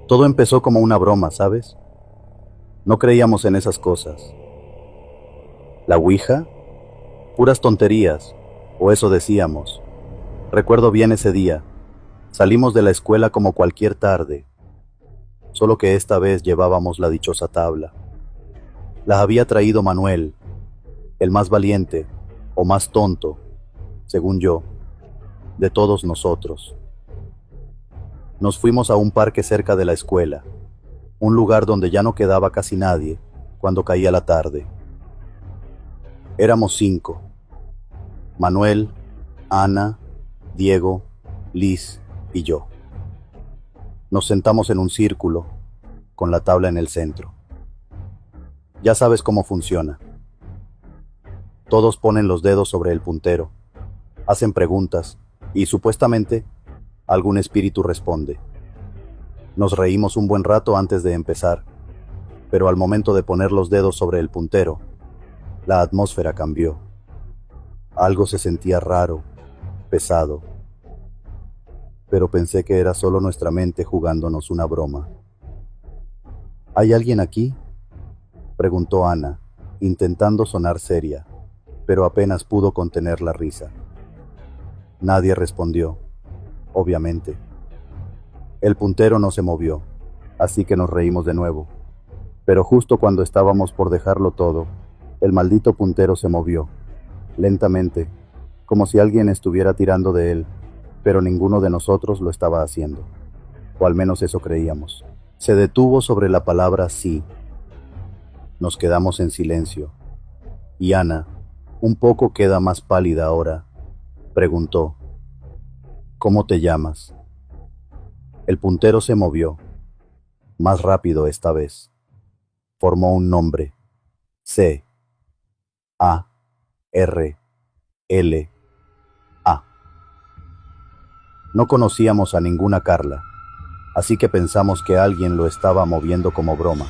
Todo empezó como una broma, ¿sabes? No creíamos en esas cosas. ¿La Ouija? Puras tonterías, o eso decíamos. Recuerdo bien ese día. Salimos de la escuela como cualquier tarde, solo que esta vez llevábamos la dichosa tabla. La había traído Manuel, el más valiente, o más tonto, según yo, de todos nosotros. Nos fuimos a un parque cerca de la escuela, un lugar donde ya no quedaba casi nadie cuando caía la tarde. Éramos 5: Manuel, Ana, Diego, Liz y yo. Nos sentamos en un círculo, con la tabla en el centro. Ya sabes cómo funciona. Todos ponen los dedos sobre el puntero, hacen preguntas y, supuestamente, algún espíritu responde. Nos reímos un buen rato antes de empezar, pero al momento de poner los dedos sobre el puntero, la atmósfera cambió. Algo se sentía raro, pesado, pero pensé que era solo nuestra mente jugándonos una broma. ¿Hay alguien aquí?, preguntó Ana, intentando sonar seria, pero apenas pudo contener la risa. Nadie respondió, obviamente. El puntero no se movió, así que nos reímos de nuevo. Pero justo cuando estábamos por dejarlo todo, el maldito puntero se movió, lentamente, como si alguien estuviera tirando de él, pero ninguno de nosotros lo estaba haciendo, o al menos eso creíamos. Se detuvo sobre la palabra sí. Nos quedamos en silencio, y Ana, un poco queda más pálida ahora, preguntó, ¿cómo te llamas? El puntero se movió, más rápido esta vez. Formó un nombre: C, A, R, L, A. No conocíamos a ninguna Carla, así que pensamos que alguien lo estaba moviendo como broma.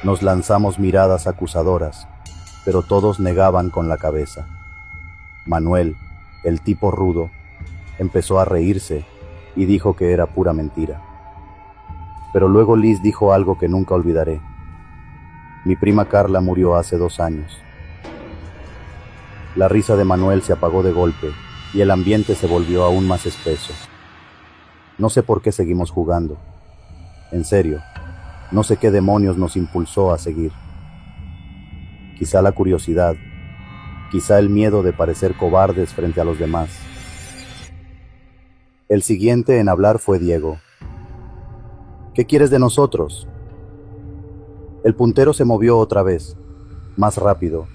Nos lanzamos miradas acusadoras, pero todos negaban con la cabeza. Manuel, el tipo rudo, empezó a reírse y dijo que era pura mentira. Pero luego Liz dijo algo que nunca olvidaré. Mi prima Carla murió hace 2 años. La risa de Manuel se apagó de golpe y el ambiente se volvió aún más espeso. No sé por qué seguimos jugando. En serio, no sé qué demonios nos impulsó a seguir. Quizá la curiosidad, quizá el miedo de parecer cobardes frente a los demás. El siguiente en hablar fue Diego. ¿Qué quieres de nosotros? El puntero se movió otra vez, más rápido,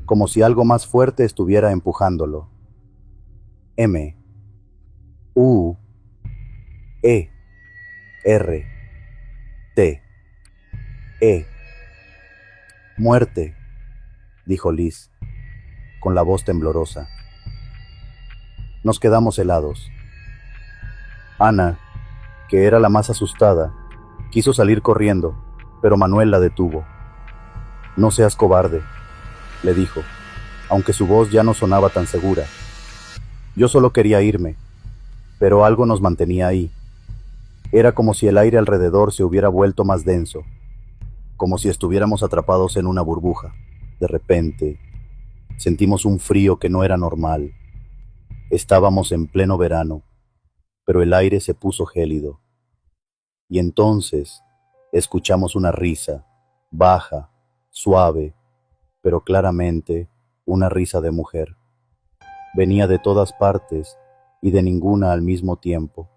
como si algo más fuerte estuviera empujándolo. M, U, E, R, T, E. Muerte, dijo Liz, con la voz temblorosa. Nos quedamos helados. Ana, que era la más asustada, quiso salir corriendo, pero Manuel la detuvo. No seas cobarde, le dijo, aunque su voz ya no sonaba tan segura. Yo solo quería irme, pero algo nos mantenía ahí. Era como si el aire alrededor se hubiera vuelto más denso, como si estuviéramos atrapados en una burbuja. De repente, sentimos un frío que no era normal. Estábamos en pleno verano, pero el aire se puso gélido. Y entonces escuchamos una risa, baja, suave, pero claramente una risa de mujer. Venía de todas partes y de ninguna al mismo tiempo.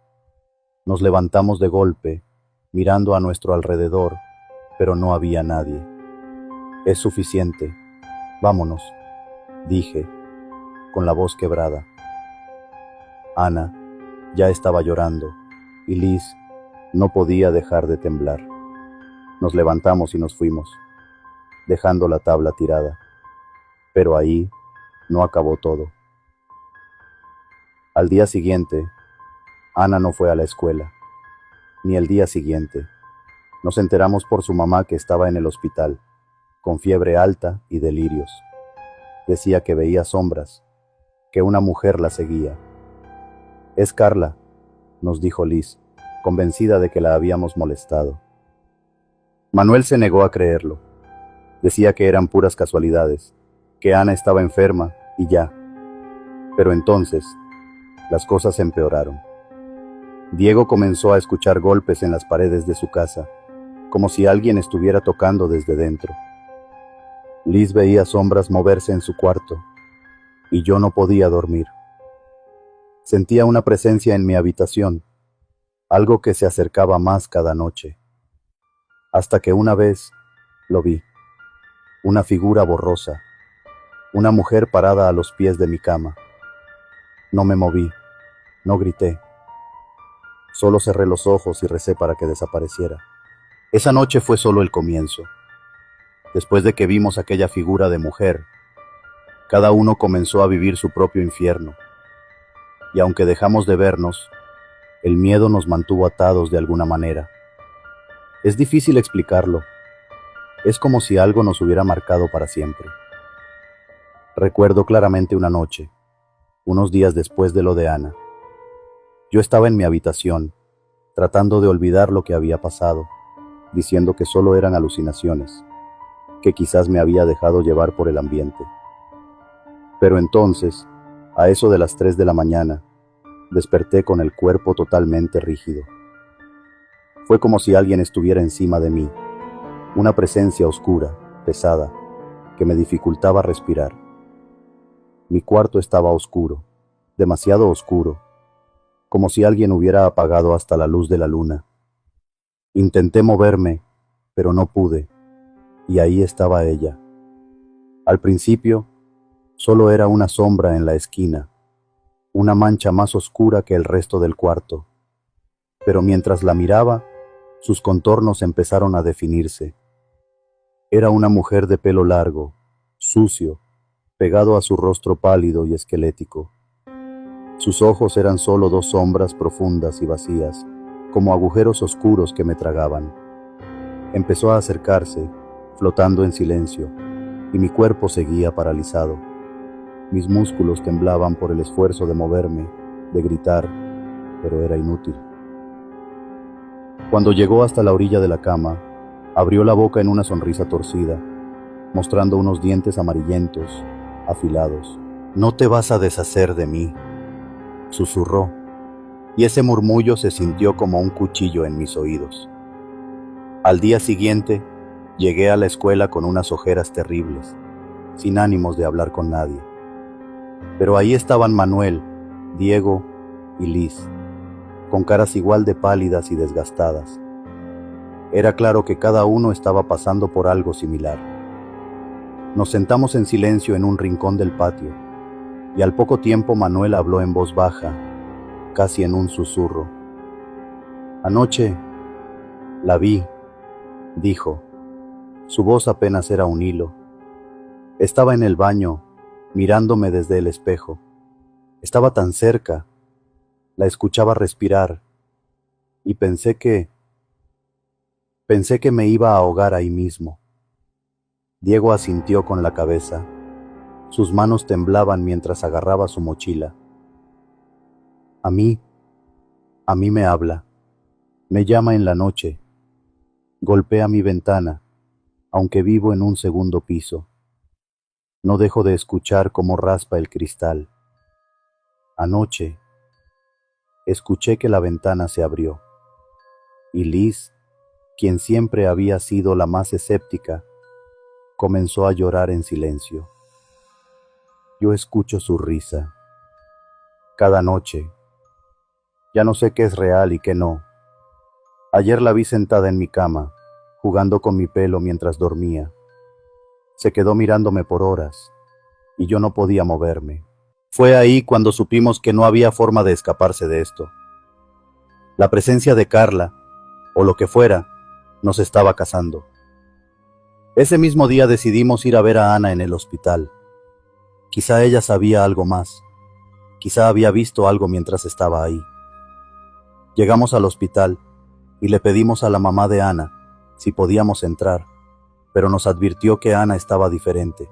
Nos levantamos de golpe, mirando a nuestro alrededor, pero no había nadie. Es suficiente. Vámonos, dije, con la voz quebrada. Ana ya estaba llorando, y Liz no podía dejar de temblar. Nos levantamos y nos fuimos, dejando la tabla tirada. Pero ahí no acabó todo. Al día siguiente, Ana no fue a la escuela, ni el día siguiente. Nos enteramos por su mamá que estaba en el hospital, con fiebre alta y delirios. Decía que veía sombras, que una mujer la seguía. Es Carla, nos dijo Liz, convencida de que la habíamos molestado. Manuel se negó a creerlo. Decía que eran puras casualidades, que Ana estaba enferma y ya. Pero entonces, las cosas empeoraron. Diego comenzó a escuchar golpes en las paredes de su casa, como si alguien estuviera tocando desde dentro. Liz veía sombras moverse en su cuarto, y yo no podía dormir. Sentía una presencia en mi habitación, algo que se acercaba más cada noche. Hasta que una vez lo vi, una figura borrosa, una mujer parada a los pies de mi cama. No me moví, no grité. Solo cerré los ojos y recé para que desapareciera. Esa noche fue solo el comienzo. Después de que vimos aquella figura de mujer, cada uno comenzó a vivir su propio infierno. Y aunque dejamos de vernos, el miedo nos mantuvo atados de alguna manera. Es difícil explicarlo. Es como si algo nos hubiera marcado para siempre. Recuerdo claramente una noche, unos días después de lo de Ana. Yo estaba en mi habitación, tratando de olvidar lo que había pasado, diciendo que solo eran alucinaciones, que quizás me había dejado llevar por el ambiente. Pero entonces, a eso de las 3 de la mañana, desperté con el cuerpo totalmente rígido. Fue como si alguien estuviera encima de mí, una presencia oscura, pesada, que me dificultaba respirar. Mi cuarto estaba oscuro, demasiado oscuro, como si alguien hubiera apagado hasta la luz de la luna. Intenté moverme, pero no pude, y ahí estaba ella. Al principio, solo era una sombra en la esquina, una mancha más oscura que el resto del cuarto, pero mientras la miraba, sus contornos empezaron a definirse. Era una mujer de pelo largo, sucio, pegado a su rostro pálido y esquelético. Sus ojos eran solo 2 sombras profundas y vacías, como agujeros oscuros que me tragaban. Empezó a acercarse, flotando en silencio, y mi cuerpo seguía paralizado. Mis músculos temblaban por el esfuerzo de moverme, de gritar, pero era inútil. Cuando llegó hasta la orilla de la cama, abrió la boca en una sonrisa torcida, mostrando unos dientes amarillentos, afilados. «No te vas a deshacer de mí», susurró, y ese murmullo se sintió como un cuchillo en mis oídos. Al día siguiente, llegué a la escuela con unas ojeras terribles, sin ánimos de hablar con nadie. Pero ahí estaban Manuel, Diego y Liz, con caras igual de pálidas y desgastadas. Era claro que cada uno estaba pasando por algo similar. Nos sentamos en silencio en un rincón del patio, y al poco tiempo Manuel habló en voz baja, casi en un susurro. «Anoche la vi», dijo. Su voz apenas era un hilo. Estaba en el baño, mirándome desde el espejo. Estaba tan cerca. La escuchaba respirar, y pensé que me iba a ahogar ahí mismo. Diego asintió con la cabeza. Sus manos temblaban mientras agarraba su mochila. A mí me habla. Me llama en la noche. Golpea mi ventana, aunque vivo en un segundo piso. No dejo de escuchar cómo raspa el cristal. Anoche escuché que la ventana se abrió, y Liz, quien siempre había sido la más escéptica, comenzó a llorar en silencio. Yo escucho su risa. Cada noche. Ya no sé qué es real y qué no. Ayer la vi sentada en mi cama, jugando con mi pelo mientras dormía. Se quedó mirándome por horas, y yo no podía moverme. Fue ahí cuando supimos que no había forma de escaparse de esto. La presencia de Carla, o lo que fuera, nos estaba cazando. Ese mismo día decidimos ir a ver a Ana en el hospital. Quizá ella sabía algo más. Quizá había visto algo mientras estaba ahí. Llegamos al hospital y le pedimos a la mamá de Ana si podíamos entrar, pero nos advirtió que Ana estaba diferente,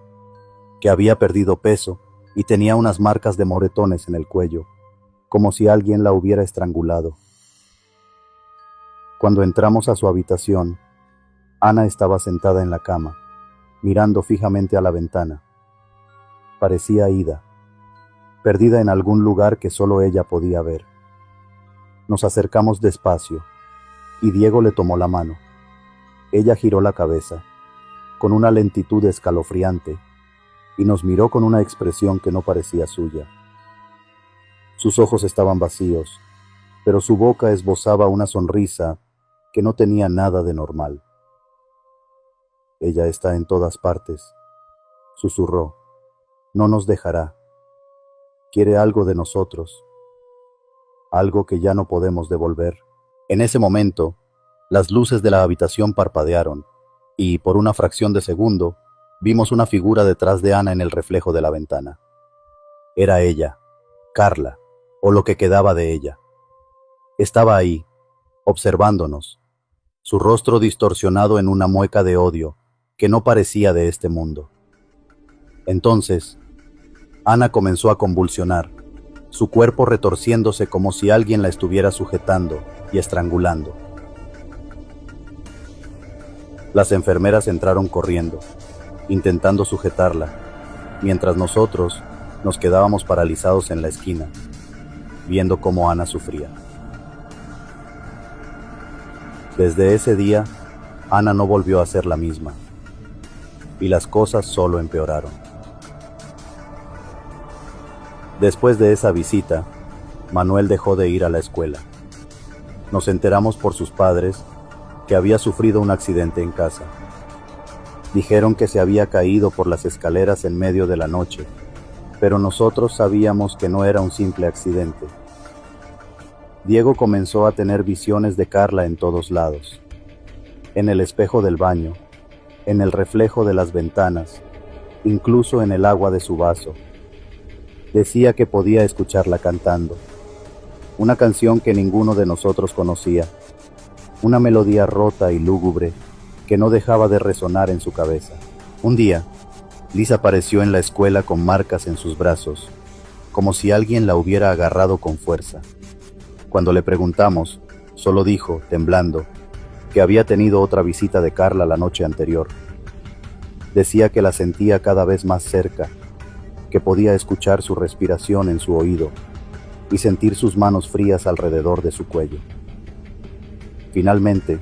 que había perdido peso y tenía unas marcas de moretones en el cuello, como si alguien la hubiera estrangulado. Cuando entramos a su habitación, Ana estaba sentada en la cama, mirando fijamente a la ventana. Parecía ida, perdida en algún lugar que solo ella podía ver. Nos acercamos despacio, y Diego le tomó la mano. Ella giró la cabeza, con una lentitud escalofriante, y nos miró con una expresión que no parecía suya. Sus ojos estaban vacíos, pero su boca esbozaba una sonrisa que no tenía nada de normal. Ella está en todas partes, susurró. No nos dejará. Quiere algo de nosotros, algo que ya no podemos devolver. En ese momento, las luces de la habitación parpadearon, y por una fracción de segundo, vimos una figura detrás de Ana en el reflejo de la ventana. Era ella, Carla, o lo que quedaba de ella. Estaba ahí, observándonos, su rostro distorsionado en una mueca de odio que no parecía de este mundo. Entonces, Ana comenzó a convulsionar, su cuerpo retorciéndose como si alguien la estuviera sujetando y estrangulando. Las enfermeras entraron corriendo, intentando sujetarla, mientras nosotros nos quedábamos paralizados en la esquina, viendo cómo Ana sufría. Desde ese día, Ana no volvió a ser la misma, y las cosas solo empeoraron. Después de esa visita, Manuel dejó de ir a la escuela. Nos enteramos por sus padres que había sufrido un accidente en casa. Dijeron que se había caído por las escaleras en medio de la noche, pero nosotros sabíamos que no era un simple accidente. Diego comenzó a tener visiones de Carla en todos lados, en el espejo del baño, en el reflejo de las ventanas, incluso en el agua de su vaso. Decía que podía escucharla cantando, una canción que ninguno de nosotros conocía, una melodía rota y lúgubre que no dejaba de resonar en su cabeza. Un día, Liz apareció en la escuela con marcas en sus brazos, como si alguien la hubiera agarrado con fuerza. Cuando le preguntamos, solo dijo, temblando, que había tenido otra visita de Carla la noche anterior. Decía que la sentía cada vez más cerca, que podía escuchar su respiración en su oído y sentir sus manos frías alrededor de su cuello. Finalmente,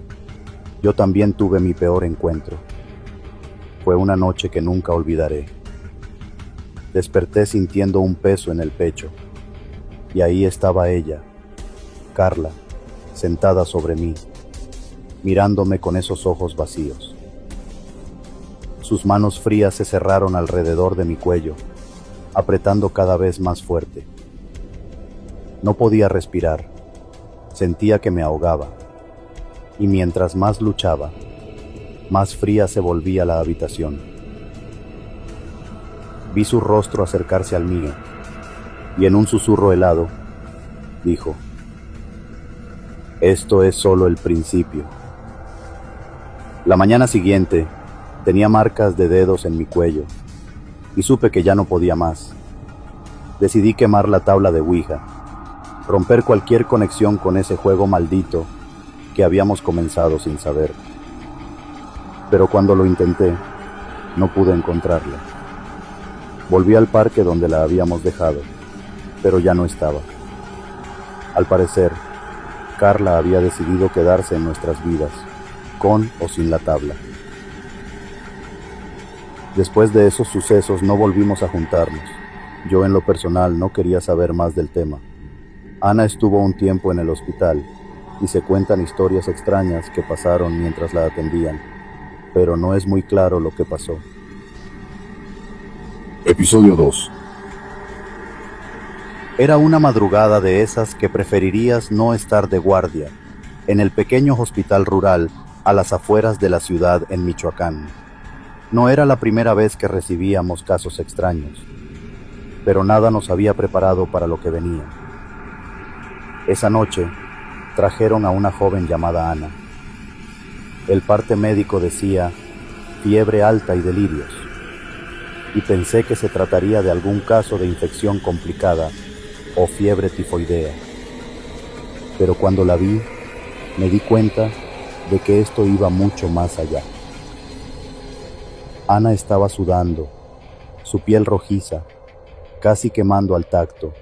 yo también tuve mi peor encuentro. Fue una noche que nunca olvidaré. Desperté sintiendo un peso en el pecho, y ahí estaba ella, Carla, sentada sobre mí, mirándome con esos ojos vacíos. Sus manos frías se cerraron alrededor de mi cuello, apretando cada vez más fuerte. No podía respirar, sentía que me ahogaba, y mientras más luchaba, más fría se volvía la habitación. Vi su rostro acercarse al mío, y en un susurro helado, dijo: «Esto es solo el principio». La mañana siguiente, tenía marcas de dedos en mi cuello, y supe que ya no podía más. Decidí quemar la tabla de Ouija, romper cualquier conexión con ese juego maldito que habíamos comenzado sin saber. Pero cuando lo intenté, no pude encontrarla. Volví al parque donde la habíamos dejado, pero ya no estaba. Al parecer, Carla había decidido quedarse en nuestras vidas, con o sin la tabla. Después de esos sucesos no volvimos a juntarnos. Yo en lo personal no quería saber más del tema. Ana estuvo un tiempo en el hospital y se cuentan historias extrañas que pasaron mientras la atendían, pero no es muy claro lo que pasó. Episodio 2. Era una madrugada de esas que preferirías no estar de guardia, en el pequeño hospital rural a las afueras de la ciudad en Michoacán. No era la primera vez que recibíamos casos extraños, pero nada nos había preparado para lo que venía. Esa noche, trajeron a una joven llamada Ana. El parte médico decía fiebre alta y delirios, y pensé que se trataría de algún caso de infección complicada o fiebre tifoidea. Pero cuando la vi, me di cuenta de que esto iba mucho más allá. Ana estaba sudando, su piel rojiza, casi quemando al tacto,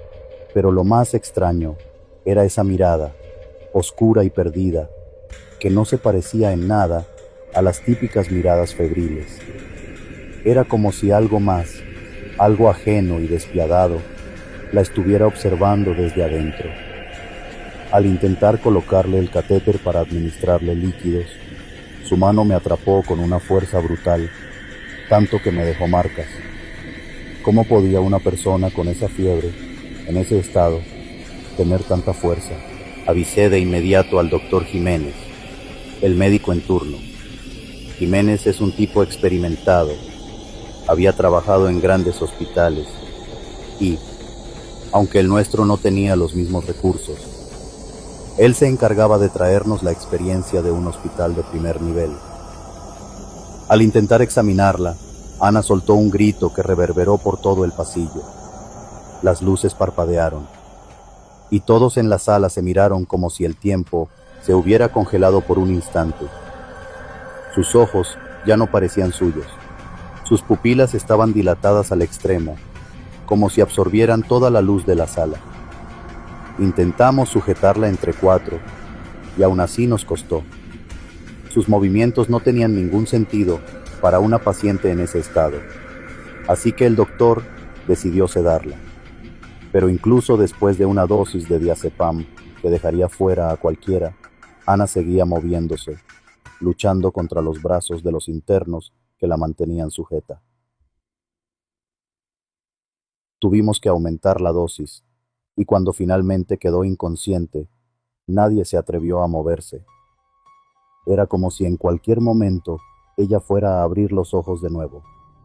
pero lo más extraño era esa mirada, oscura y perdida, que no se parecía en nada a las típicas miradas febriles. Era como si algo más, algo ajeno y despiadado, la estuviera observando desde adentro. Al intentar colocarle el catéter para administrarle líquidos, su mano me atrapó con una fuerza brutal, tanto que me dejó marcas. ¿Cómo podía una persona con esa fiebre, en ese estado, tener tanta fuerza? Avisé de inmediato al doctor Jiménez, el médico en turno. Jiménez es un tipo experimentado, había trabajado en grandes hospitales y, aunque el nuestro no tenía los mismos recursos, él se encargaba de traernos la experiencia de un hospital de primer nivel. Al intentar examinarla, Ana soltó un grito que reverberó por todo el pasillo. Las luces parpadearon, y todos en la sala se miraron como si el tiempo se hubiera congelado por un instante. Sus ojos ya no parecían suyos. Sus pupilas estaban dilatadas al extremo, como si absorbieran toda la luz de la sala. Intentamos sujetarla entre cuatro, y aún así nos costó. Sus movimientos no tenían ningún sentido para una paciente en ese estado, así que el doctor decidió sedarla. Pero incluso después de una dosis de diazepam que dejaría fuera a cualquiera, Ana seguía moviéndose, luchando contra los brazos de los internos que la mantenían sujeta. Tuvimos que aumentar la dosis, y cuando finalmente quedó inconsciente, nadie se atrevió a moverse. Era como si en cualquier momento ella fuera a abrir los ojos de nuevo.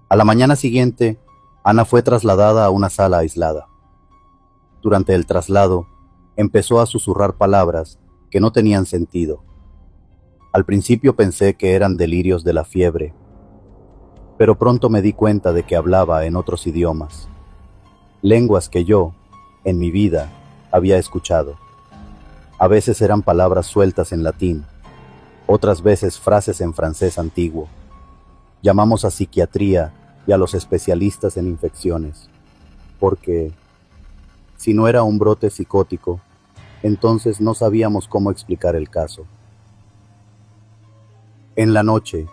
A la mañana siguiente, Ana fue trasladada a una sala aislada. Durante el traslado, empezó a susurrar palabras que no tenían sentido. Al principio pensé que eran delirios de la fiebre, pero pronto me di cuenta de que hablaba en otros idiomas, lenguas que yo, en mi vida, había escuchado. A veces eran palabras sueltas en latín, otras veces frases en francés antiguo. Llamamos a psiquiatría y a los especialistas en infecciones, porque si no era un brote psicótico, entonces no sabíamos cómo explicar el caso. En la noche,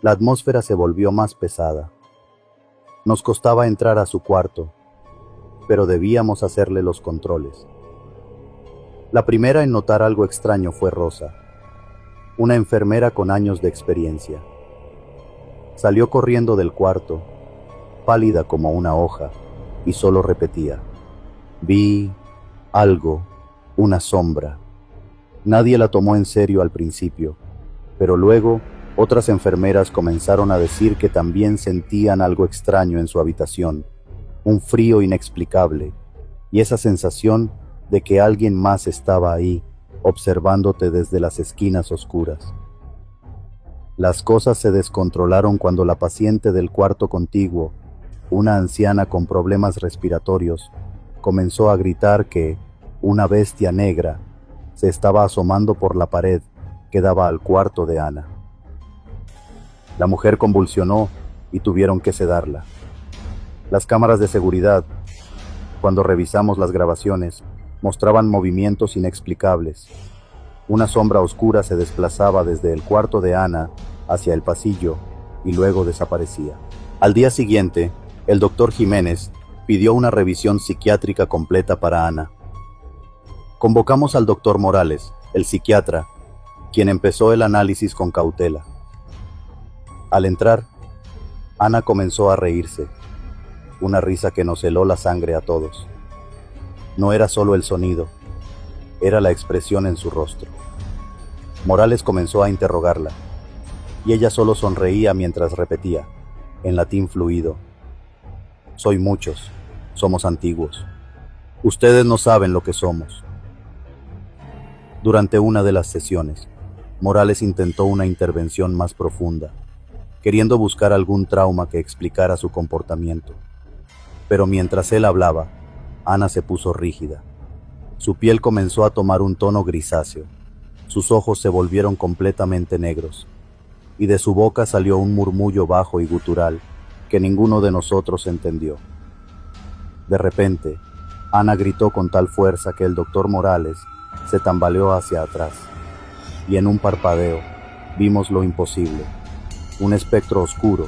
la atmósfera se volvió más pesada. Nos costaba entrar a su cuarto, pero debíamos hacerle los controles. La primera en notar algo extraño fue Rosa, una enfermera con años de experiencia. Salió corriendo del cuarto, pálida como una hoja, y solo repetía: vi algo, una sombra. Nadie la tomó en serio al principio, pero luego otras enfermeras comenzaron a decir que también sentían algo extraño en su habitación, un frío inexplicable, y esa sensación de que alguien más estaba ahí, observándote desde las esquinas oscuras. Las cosas se descontrolaron cuando la paciente del cuarto contiguo, una anciana con problemas respiratorios, comenzó a gritar que una bestia negra se estaba asomando por la pared que daba al cuarto de Ana. La mujer convulsionó y tuvieron que sedarla. Las cámaras de seguridad, cuando revisamos las grabaciones, mostraban movimientos inexplicables. Una sombra oscura se desplazaba desde el cuarto de Ana hacia el pasillo y luego desaparecía. Al día siguiente, el doctor Jiménez pidió una revisión psiquiátrica completa para Ana. Convocamos al doctor Morales, el psiquiatra, quien empezó el análisis con cautela. Al entrar, Ana comenzó a reírse, una risa que nos heló la sangre a todos. No era solo el sonido, era la expresión en su rostro. Morales comenzó a interrogarla, y ella solo sonreía mientras repetía, en latín fluido: soy muchos, somos antiguos. Ustedes no saben lo que somos. Durante una de las sesiones, Morales intentó una intervención más profunda, queriendo buscar algún trauma que explicara su comportamiento. Pero mientras él hablaba, Ana se puso rígida. Su piel comenzó a tomar un tono grisáceo. Sus ojos se volvieron completamente negros, y de su boca salió un murmullo bajo y gutural que ninguno de nosotros entendió. De repente, Ana gritó con tal fuerza que el doctor Morales se tambaleó hacia atrás, y en un parpadeo vimos lo imposible. Un espectro oscuro,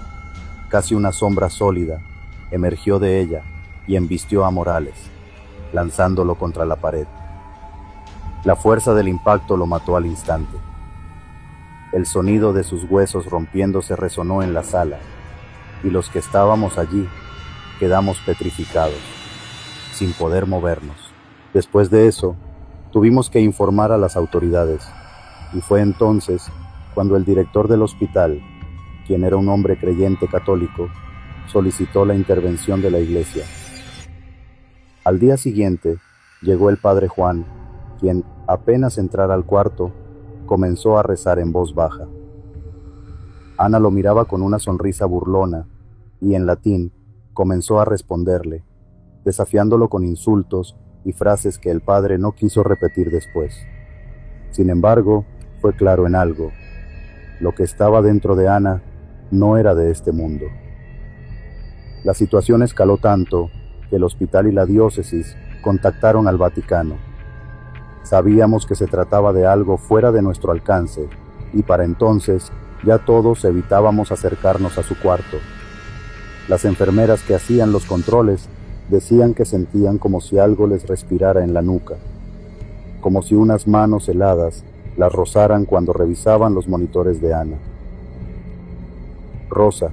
casi una sombra sólida, emergió de ella y embistió a Morales, lanzándolo contra la pared. La fuerza del impacto lo mató al instante. El sonido de sus huesos rompiéndose resonó en la sala, y los que estábamos allí quedamos petrificados, sin poder movernos. Después de eso, tuvimos que informar a las autoridades, y fue entonces cuando el director del hospital, quien era un hombre creyente católico, solicitó la intervención de la iglesia. Al día siguiente, llegó el padre Juan, quien, apenas entrar al cuarto, comenzó a rezar en voz baja. Ana lo miraba con una sonrisa burlona y en latín comenzó a responderle, desafiándolo con insultos y frases que el padre no quiso repetir después. Sin embargo, fue claro en algo. Lo que estaba dentro de Ana no era de este mundo. La situación escaló tanto que el hospital y la diócesis contactaron al Vaticano. Sabíamos que se trataba de algo fuera de nuestro alcance, y para entonces ya todos evitábamos acercarnos a su cuarto. Las enfermeras que hacían los controles decían que sentían como si algo les respirara en la nuca, como si unas manos heladas las rozaran cuando revisaban los monitores de Ana. Rosa,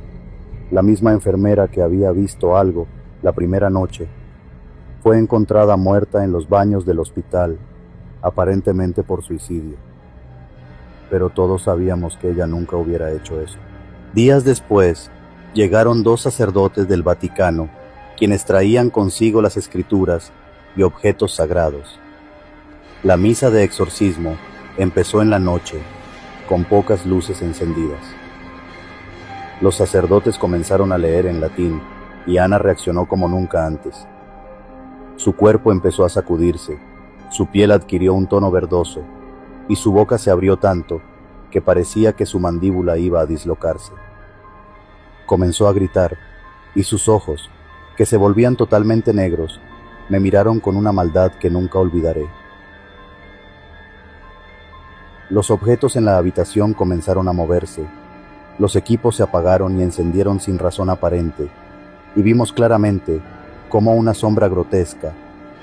la misma enfermera que había visto algo la primera noche, fue encontrada muerta en los baños del hospital, aparentemente por suicidio. Pero todos sabíamos que ella nunca hubiera hecho eso. Días después, llegaron 2 sacerdotes del Vaticano, quienes traían consigo las escrituras y objetos sagrados. La misa de exorcismo empezó en la noche, con pocas luces encendidas. Los sacerdotes comenzaron a leer en latín, y Ana reaccionó como nunca antes. Su cuerpo empezó a sacudirse, su piel adquirió un tono verdoso, y su boca se abrió tanto que parecía que su mandíbula iba a dislocarse. Comenzó a gritar, y sus ojos, que se volvían totalmente negros, me miraron con una maldad que nunca olvidaré. Los objetos en la habitación comenzaron a moverse, los equipos se apagaron y encendieron sin razón aparente, y vimos claramente cómo una sombra grotesca,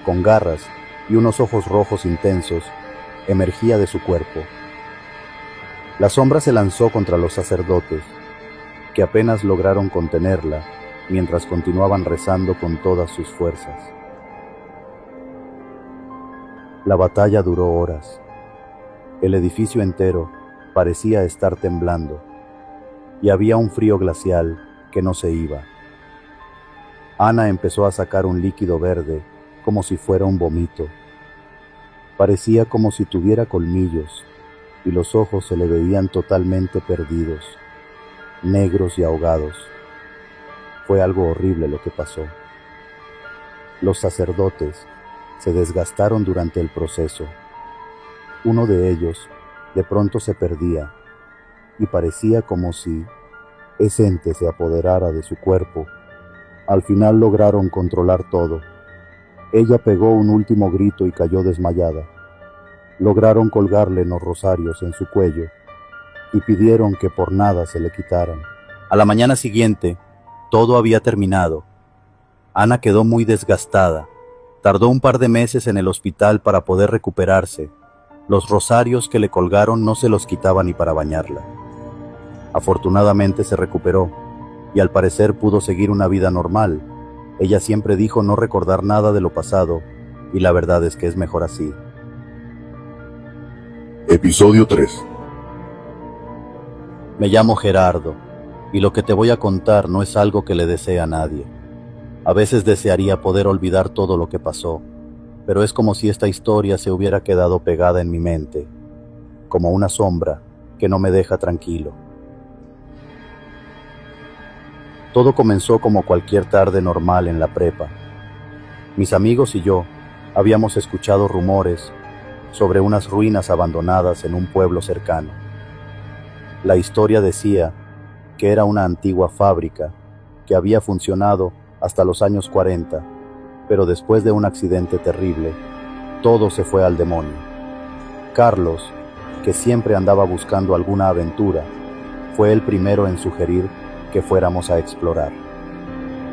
con garras y unos ojos rojos intensos, emergía de su cuerpo. La sombra se lanzó contra los sacerdotes, que apenas lograron contenerla mientras continuaban rezando con todas sus fuerzas. La batalla duró horas. El edificio entero parecía estar temblando, y había un frío glacial que no se iba. Ana empezó a sacar un líquido verde, como si fuera un vómito. Parecía como si tuviera colmillos, y los ojos se le veían totalmente perdidos, negros y ahogados. Fue algo horrible lo que pasó. Los sacerdotes se desgastaron durante el proceso. Uno de ellos de pronto se perdía, y parecía como si ese ente se apoderara de su cuerpo. Al final lograron controlar todo. Ella pegó un último grito y cayó desmayada. Lograron colgarle los rosarios en su cuello y pidieron que por nada se le quitaran. A la mañana siguiente, todo había terminado. Ana quedó muy desgastada. Tardó un par de meses en el hospital para poder recuperarse. Los rosarios que le colgaron no se los quitaba ni para bañarla. Afortunadamente se recuperó, y al parecer pudo seguir una vida normal. Ella siempre dijo no recordar nada de lo pasado, y la verdad es que es mejor así. Episodio 3. Me llamo Gerardo, y lo que te voy a contar no es algo que le desee a nadie. A veces desearía poder olvidar todo lo que pasó, pero es como si esta historia se hubiera quedado pegada en mi mente, como una sombra que no me deja tranquilo. Todo comenzó como cualquier tarde normal en la prepa. Mis amigos y yo habíamos escuchado rumores sobre unas ruinas abandonadas en un pueblo cercano. La historia decía que era una antigua fábrica que había funcionado hasta los años 40, pero después de un accidente terrible, todo se fue al demonio. Carlos, que siempre andaba buscando alguna aventura, fue el primero en sugerir que fuéramos a explorar.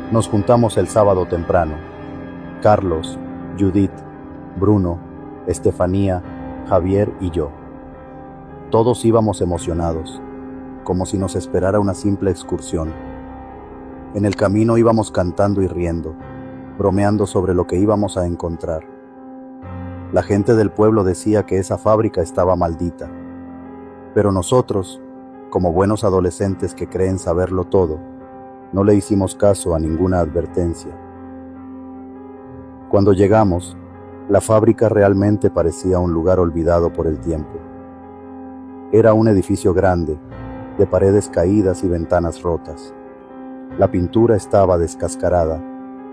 Nos juntamos el sábado temprano. Carlos, Judith, Bruno, Estefanía, Javier y yo. Todos íbamos emocionados, como si nos esperara una simple excursión. En el camino íbamos cantando y riendo, bromeando sobre lo que íbamos a encontrar. La gente del pueblo decía que esa fábrica estaba maldita, pero nosotros, como buenos adolescentes que creen saberlo todo, no le hicimos caso a ninguna advertencia. Cuando llegamos, la fábrica realmente parecía un lugar olvidado por el tiempo. Era un edificio grande, de paredes caídas y ventanas rotas. La pintura estaba descascarada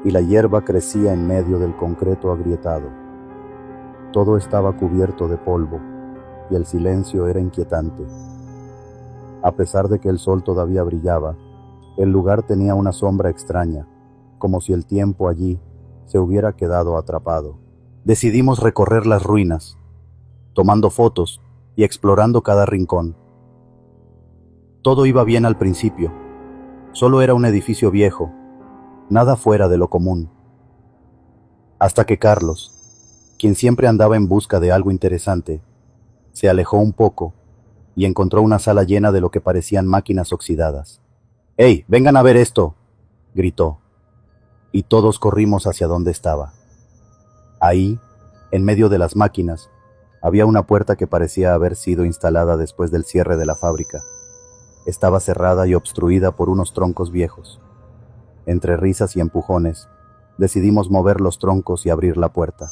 y la hierba crecía en medio del concreto agrietado. Todo estaba cubierto de polvo y el silencio era inquietante. A pesar de que el sol todavía brillaba, el lugar tenía una sombra extraña, como si el tiempo allí se hubiera quedado atrapado. Decidimos recorrer las ruinas, tomando fotos y explorando cada rincón. Todo iba bien al principio. Solo era un edificio viejo, nada fuera de lo común. Hasta que Carlos, quien siempre andaba en busca de algo interesante, se alejó un poco y encontró una sala llena de lo que parecían máquinas oxidadas. «¡Hey, vengan a ver esto!», gritó, y todos corrimos hacia donde estaba. Ahí, en medio de las máquinas, había una puerta que parecía haber sido instalada después del cierre de la fábrica. Estaba cerrada y obstruida por unos troncos viejos. Entre risas y empujones, decidimos mover los troncos y abrir la puerta.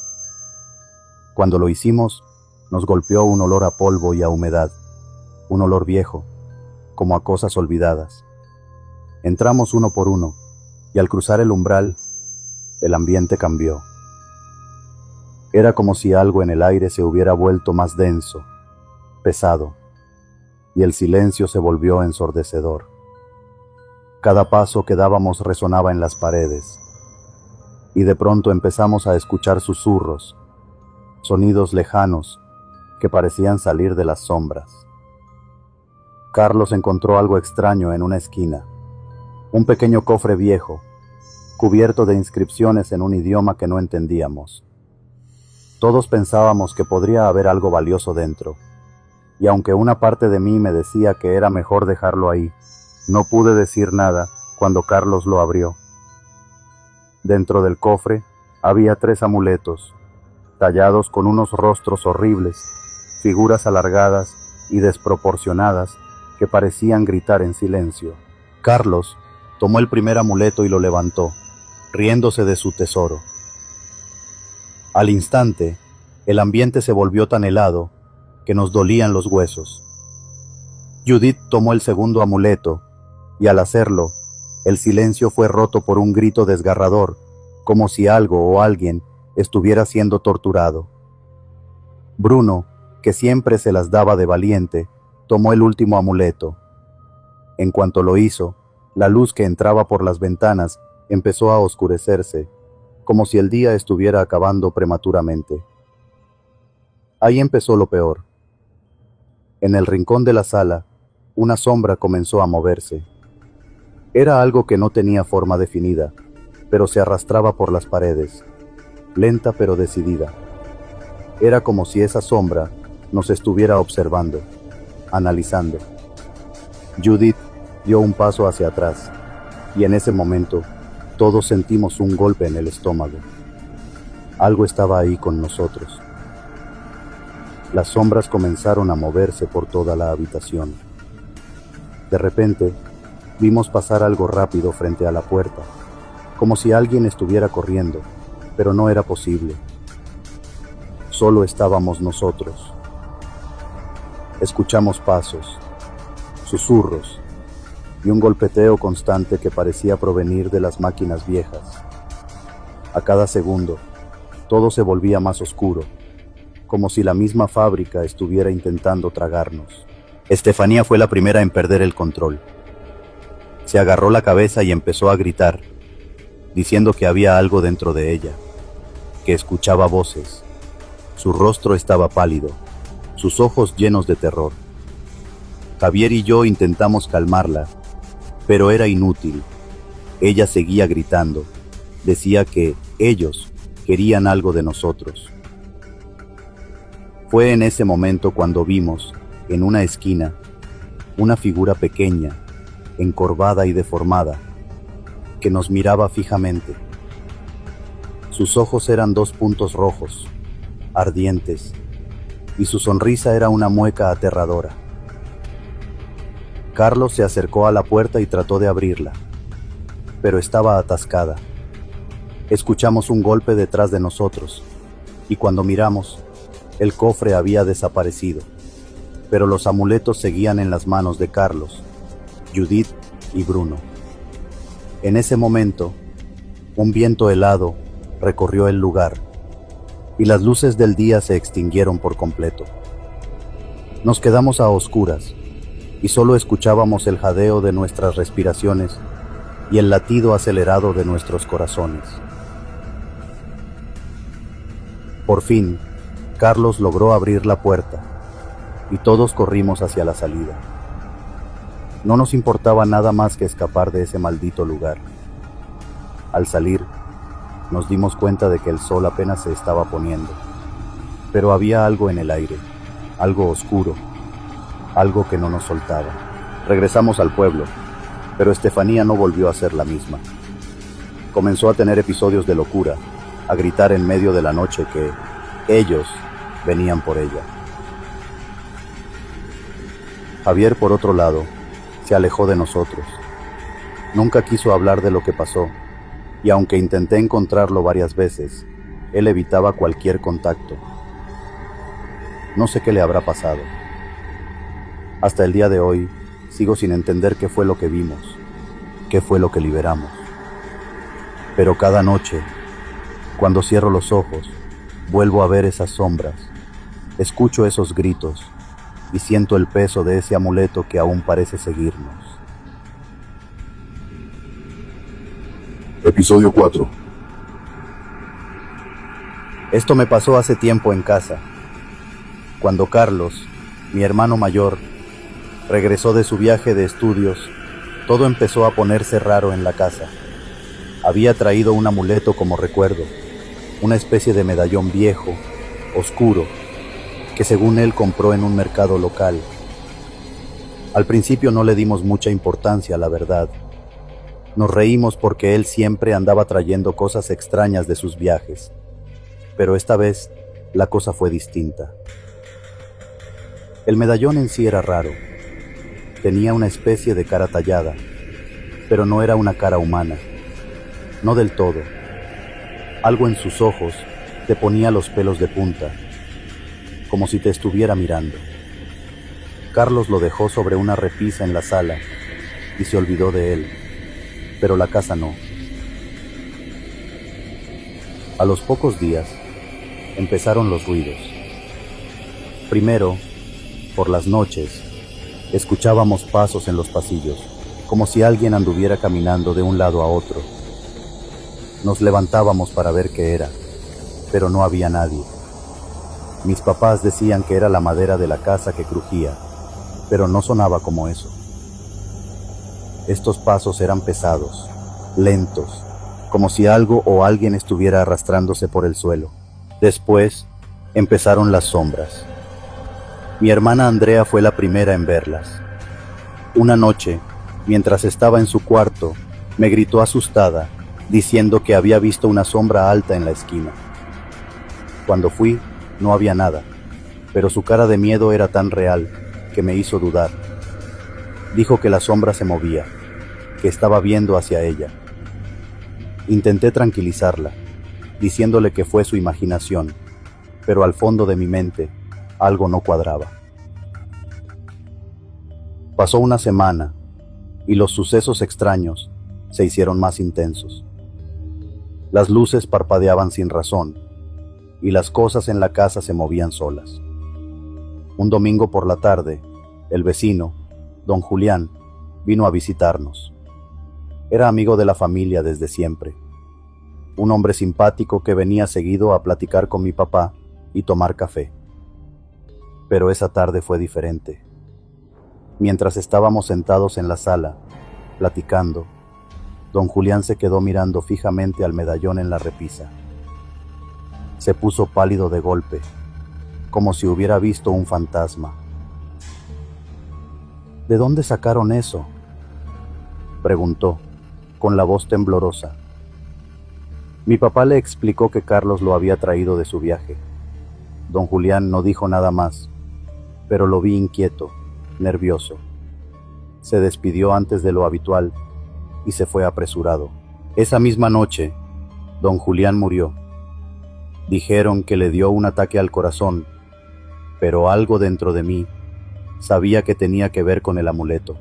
Cuando lo hicimos, nos golpeó un olor a polvo y a humedad, un olor viejo, como a cosas olvidadas. Entramos uno por uno, y al cruzar el umbral, el ambiente cambió. Era como si algo en el aire se hubiera vuelto más denso, pesado, y el silencio se volvió ensordecedor. Cada paso que dábamos resonaba en las paredes, y de pronto empezamos a escuchar susurros, sonidos lejanos que parecían salir de las sombras. Carlos encontró algo extraño en una esquina, un pequeño cofre viejo, cubierto de inscripciones en un idioma que no entendíamos. Todos pensábamos que podría haber algo valioso dentro, y aunque una parte de mí me decía que era mejor dejarlo ahí, no pude decir nada cuando Carlos lo abrió. Dentro del cofre había 3 amuletos, tallados con unos rostros horribles, figuras alargadas y desproporcionadas que parecían gritar en silencio. Carlos tomó el primer amuleto y lo levantó, riéndose de su tesoro. Al instante, el ambiente se volvió tan helado que nos dolían los huesos. Judith tomó el segundo amuleto, y al hacerlo, el silencio fue roto por un grito desgarrador, como si algo o alguien estuviera siendo torturado. Bruno, que siempre se las daba de valiente, tomó el último amuleto. En cuanto lo hizo, la luz que entraba por las ventanas empezó a oscurecerse, como si el día estuviera acabando prematuramente. Ahí empezó lo peor. En el rincón de la sala, una sombra comenzó a moverse. Era algo que no tenía forma definida, pero se arrastraba por las paredes, lenta pero decidida. Era como si esa sombra nos estuviera observando, analizando. Judith dio un paso hacia atrás, y en ese momento todos sentimos un golpe en el estómago. Algo estaba ahí con nosotros. Las sombras comenzaron a moverse por toda la habitación. De repente, vimos pasar algo rápido frente a la puerta, como si alguien estuviera corriendo, pero no era posible. Solo estábamos nosotros. Escuchamos pasos, susurros y un golpeteo constante que parecía provenir de las máquinas viejas. A cada segundo, todo se volvía más oscuro, como si la misma fábrica estuviera intentando tragarnos. Estefanía fue la primera en perder el control. Se agarró la cabeza y empezó a gritar, diciendo que había algo dentro de ella, que escuchaba voces. Su rostro estaba pálido, sus ojos llenos de terror. Javier y yo intentamos calmarla, pero era inútil. Ella seguía gritando, decía que ellos querían algo de nosotros. Fue en ese momento cuando vimos, en una esquina, una figura pequeña, encorvada y deformada, que nos miraba fijamente. Sus ojos eran 2 puntos rojos, ardientes, y su sonrisa era una mueca aterradora. Carlos se acercó a la puerta y trató de abrirla, pero estaba atascada. Escuchamos un golpe detrás de nosotros, y cuando miramos, el cofre había desaparecido, pero los amuletos seguían en las manos de Carlos, Judith y Bruno. En ese momento, un viento helado recorrió el lugar, y las luces del día se extinguieron por completo. Nos quedamos a oscuras, y solo escuchábamos el jadeo de nuestras respiraciones y el latido acelerado de nuestros corazones. Por fin, Carlos logró abrir la puerta, y todos corrimos hacia la salida. No nos importaba nada más que escapar de ese maldito lugar. Al salir, nos dimos cuenta de que el sol apenas se estaba poniendo, pero había algo en el aire, algo oscuro, algo que no nos soltaba. Regresamos al pueblo, pero Estefanía no volvió a ser la misma. Comenzó a tener episodios de locura, a gritar en medio de la noche que ellos venían por ella. Javier, por otro lado, se alejó de nosotros. Nunca quiso hablar de lo que pasó, y aunque intenté encontrarlo varias veces, él evitaba cualquier contacto. No sé qué le habrá pasado. Hasta el día de hoy, sigo sin entender qué fue lo que vimos, qué fue lo que liberamos. Pero cada noche, cuando cierro los ojos, vuelvo a ver esas sombras, escucho esos gritos y siento el peso de ese amuleto que aún parece seguirnos. Episodio 4. Esto me pasó hace tiempo en casa, cuando Carlos, mi hermano mayor, regresó de su viaje de estudios. Todo empezó a ponerse raro en la casa. Había traído un amuleto como recuerdo, una especie de medallón viejo, oscuro, que según él compró en un mercado local. Al principio no le dimos mucha importancia, la verdad. Nos reímos porque él siempre andaba trayendo cosas extrañas de sus viajes, pero esta vez la cosa fue distinta. El medallón en sí era raro. Tenía una especie de cara tallada, pero no era una cara humana, no del todo. Algo en sus ojos te ponía los pelos de punta, como si te estuviera mirando. Carlos lo dejó sobre una repisa en la sala y se olvidó de él, pero la casa no. A los pocos días empezaron los ruidos. Primero, por las noches, escuchábamos pasos en los pasillos, como si alguien anduviera caminando de un lado a otro. Nos levantábamos para ver qué era, pero no había nadie. Mis papás decían que era la madera de la casa que crujía, pero no sonaba como eso. Estos pasos eran pesados, lentos, como si algo o alguien estuviera arrastrándose por el suelo. Después empezaron las sombras. Mi hermana Andrea fue la primera en verlas. Una noche, mientras estaba en su cuarto, me gritó asustada, diciendo que había visto una sombra alta en la esquina. Cuando fui, no había nada, pero su cara de miedo era tan real que me hizo dudar. Dijo que la sombra se movía, que estaba viendo hacia ella. Intenté tranquilizarla, diciéndole que fue su imaginación, pero al fondo de mi mente, algo no cuadraba. Pasó una semana, y los sucesos extraños se hicieron más intensos. Las luces parpadeaban sin razón, y las cosas en la casa se movían solas. Un domingo por la tarde, el vecino, don Julián, vino a visitarnos. Era amigo de la familia desde siempre. Un hombre simpático que venía seguido a platicar con mi papá y tomar café. Pero esa tarde fue diferente. Mientras estábamos sentados en la sala, platicando, don Julián se quedó mirando fijamente al medallón en la repisa. Se puso pálido de golpe, como si hubiera visto un fantasma. ¿De dónde sacaron eso?, preguntó, con la voz temblorosa. Mi papá le explicó que Carlos lo había traído de su viaje. Don Julián no dijo nada más, pero lo vi inquieto, nervioso. Se despidió antes de lo habitual y se fue apresurado. Esa misma noche, don Julián murió. Dijeron que le dio un ataque al corazón, pero algo dentro de mí sabía que tenía que ver con el amuleto.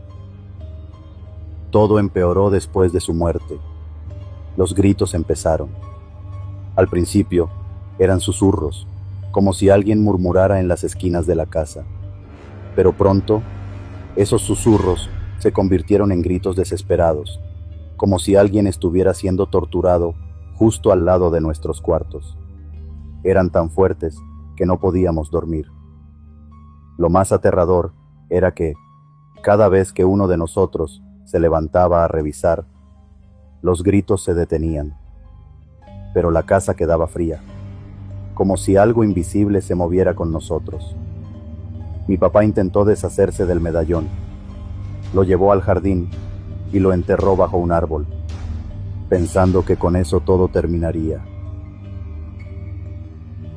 Todo empeoró después de su muerte. Los gritos empezaron. Al principio eran susurros, como si alguien murmurara en las esquinas de la casa. Pero pronto, esos susurros se convirtieron en gritos desesperados, como si alguien estuviera siendo torturado justo al lado de nuestros cuartos. Eran tan fuertes que no podíamos dormir. Lo más aterrador era que, cada vez que uno de nosotros se levantaba a revisar, los gritos se detenían, pero la casa quedaba fría, como si algo invisible se moviera con nosotros. Mi papá intentó deshacerse del medallón. Lo llevó al jardín y lo enterró bajo un árbol, pensando que con eso todo terminaría.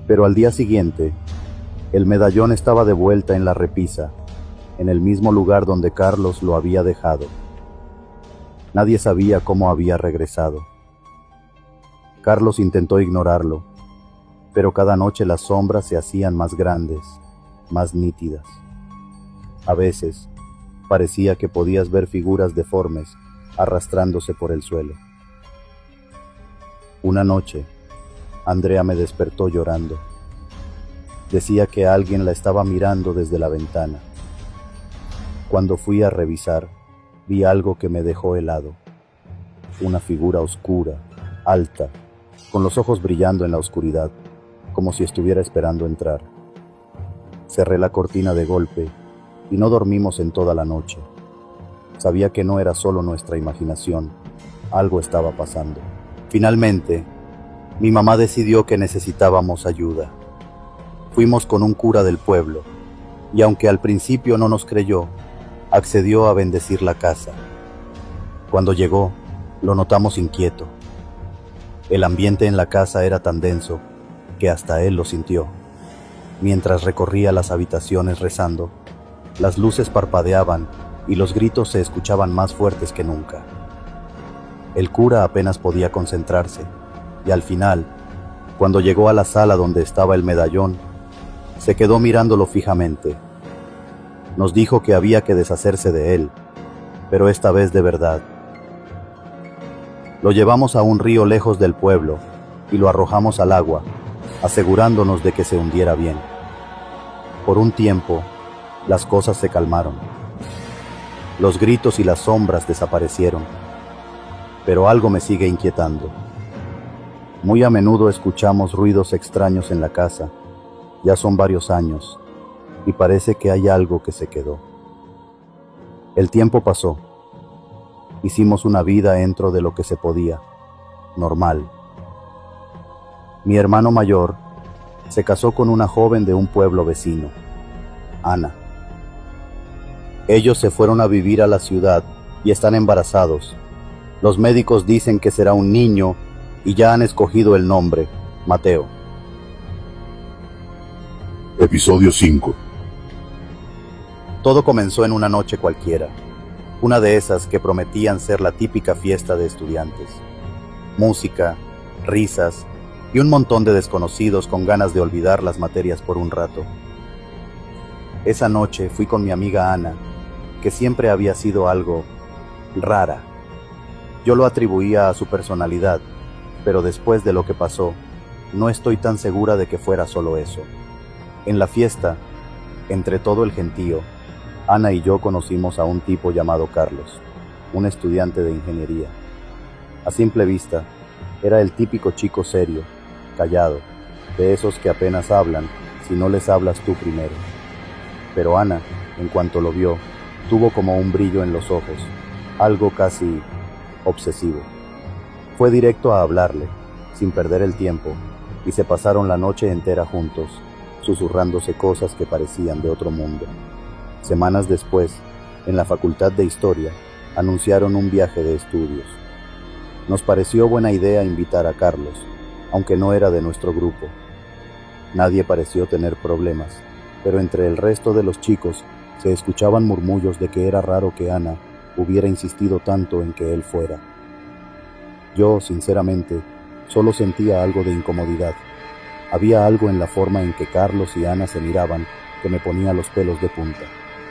Pero al día siguiente, el medallón estaba de vuelta en la repisa, en el mismo lugar donde Carlos lo había dejado. Nadie sabía cómo había regresado. Carlos intentó ignorarlo, pero cada noche las sombras se hacían más grandes, más nítidas. A veces, parecía que podías ver figuras deformes arrastrándose por el suelo. Una noche, Andrea me despertó llorando. Decía que alguien la estaba mirando desde la ventana. Cuando fui a revisar, vi algo que me dejó helado. Una figura oscura, alta, con los ojos brillando en la oscuridad, como si estuviera esperando entrar. Cerré la cortina de golpe y no dormimos en toda la noche. Sabía que no era solo nuestra imaginación, algo estaba pasando. Finalmente, mi mamá decidió que necesitábamos ayuda. Fuimos con un cura del pueblo, y aunque al principio no nos creyó, accedió a bendecir la casa. Cuando llegó, lo notamos inquieto. El ambiente en la casa era tan denso que hasta él lo sintió. Mientras recorría las habitaciones rezando, las luces parpadeaban y los gritos se escuchaban más fuertes que nunca. El cura apenas podía concentrarse, y al final, cuando llegó a la sala donde estaba el medallón, se quedó mirándolo fijamente. Nos dijo que había que deshacerse de él, pero esta vez de verdad. Lo llevamos a un río lejos del pueblo y lo arrojamos al agua, asegurándonos de que se hundiera bien. Por un tiempo, las cosas se calmaron. Los gritos y las sombras desaparecieron, pero algo me sigue inquietando. Muy a menudo escuchamos ruidos extraños en la casa. Ya son varios años, y parece que hay algo que se quedó. El tiempo pasó. Hicimos una vida dentro de lo que se podía, normal. Mi hermano mayor se casó con una joven de un pueblo vecino, Ana. Ellos se fueron a vivir a la ciudad y están embarazados. Los médicos dicen que será un niño y ya han escogido el nombre, Mateo. Episodio 5. Todo comenzó en una noche cualquiera, una de esas que prometían ser la típica fiesta de estudiantes. Música, risas y un montón de desconocidos con ganas de olvidar las materias por un rato. Esa noche fui con mi amiga Ana, que siempre había sido algo rara. Yo lo atribuía a su personalidad, pero después de lo que pasó, no estoy tan segura de que fuera solo eso. En la fiesta, entre todo el gentío, Ana y yo conocimos a un tipo llamado Carlos, un estudiante de ingeniería. A simple vista, era el típico chico serio, callado, de esos que apenas hablan si no les hablas tú primero. Pero Ana, en cuanto lo vio, tuvo como un brillo en los ojos, algo casi obsesivo. Fue directo a hablarle, sin perder el tiempo, y se pasaron la noche entera juntos, susurrándose cosas que parecían de otro mundo. Semanas después, en la Facultad de Historia, anunciaron un viaje de estudios. Nos pareció buena idea invitar a Carlos, aunque no era de nuestro grupo. Nadie pareció tener problemas, pero entre el resto de los chicos se escuchaban murmullos de que era raro que Ana hubiera insistido tanto en que él fuera. Yo, sinceramente, solo sentía algo de incomodidad. Había algo en la forma en que Carlos y Ana se miraban que me ponía los pelos de punta.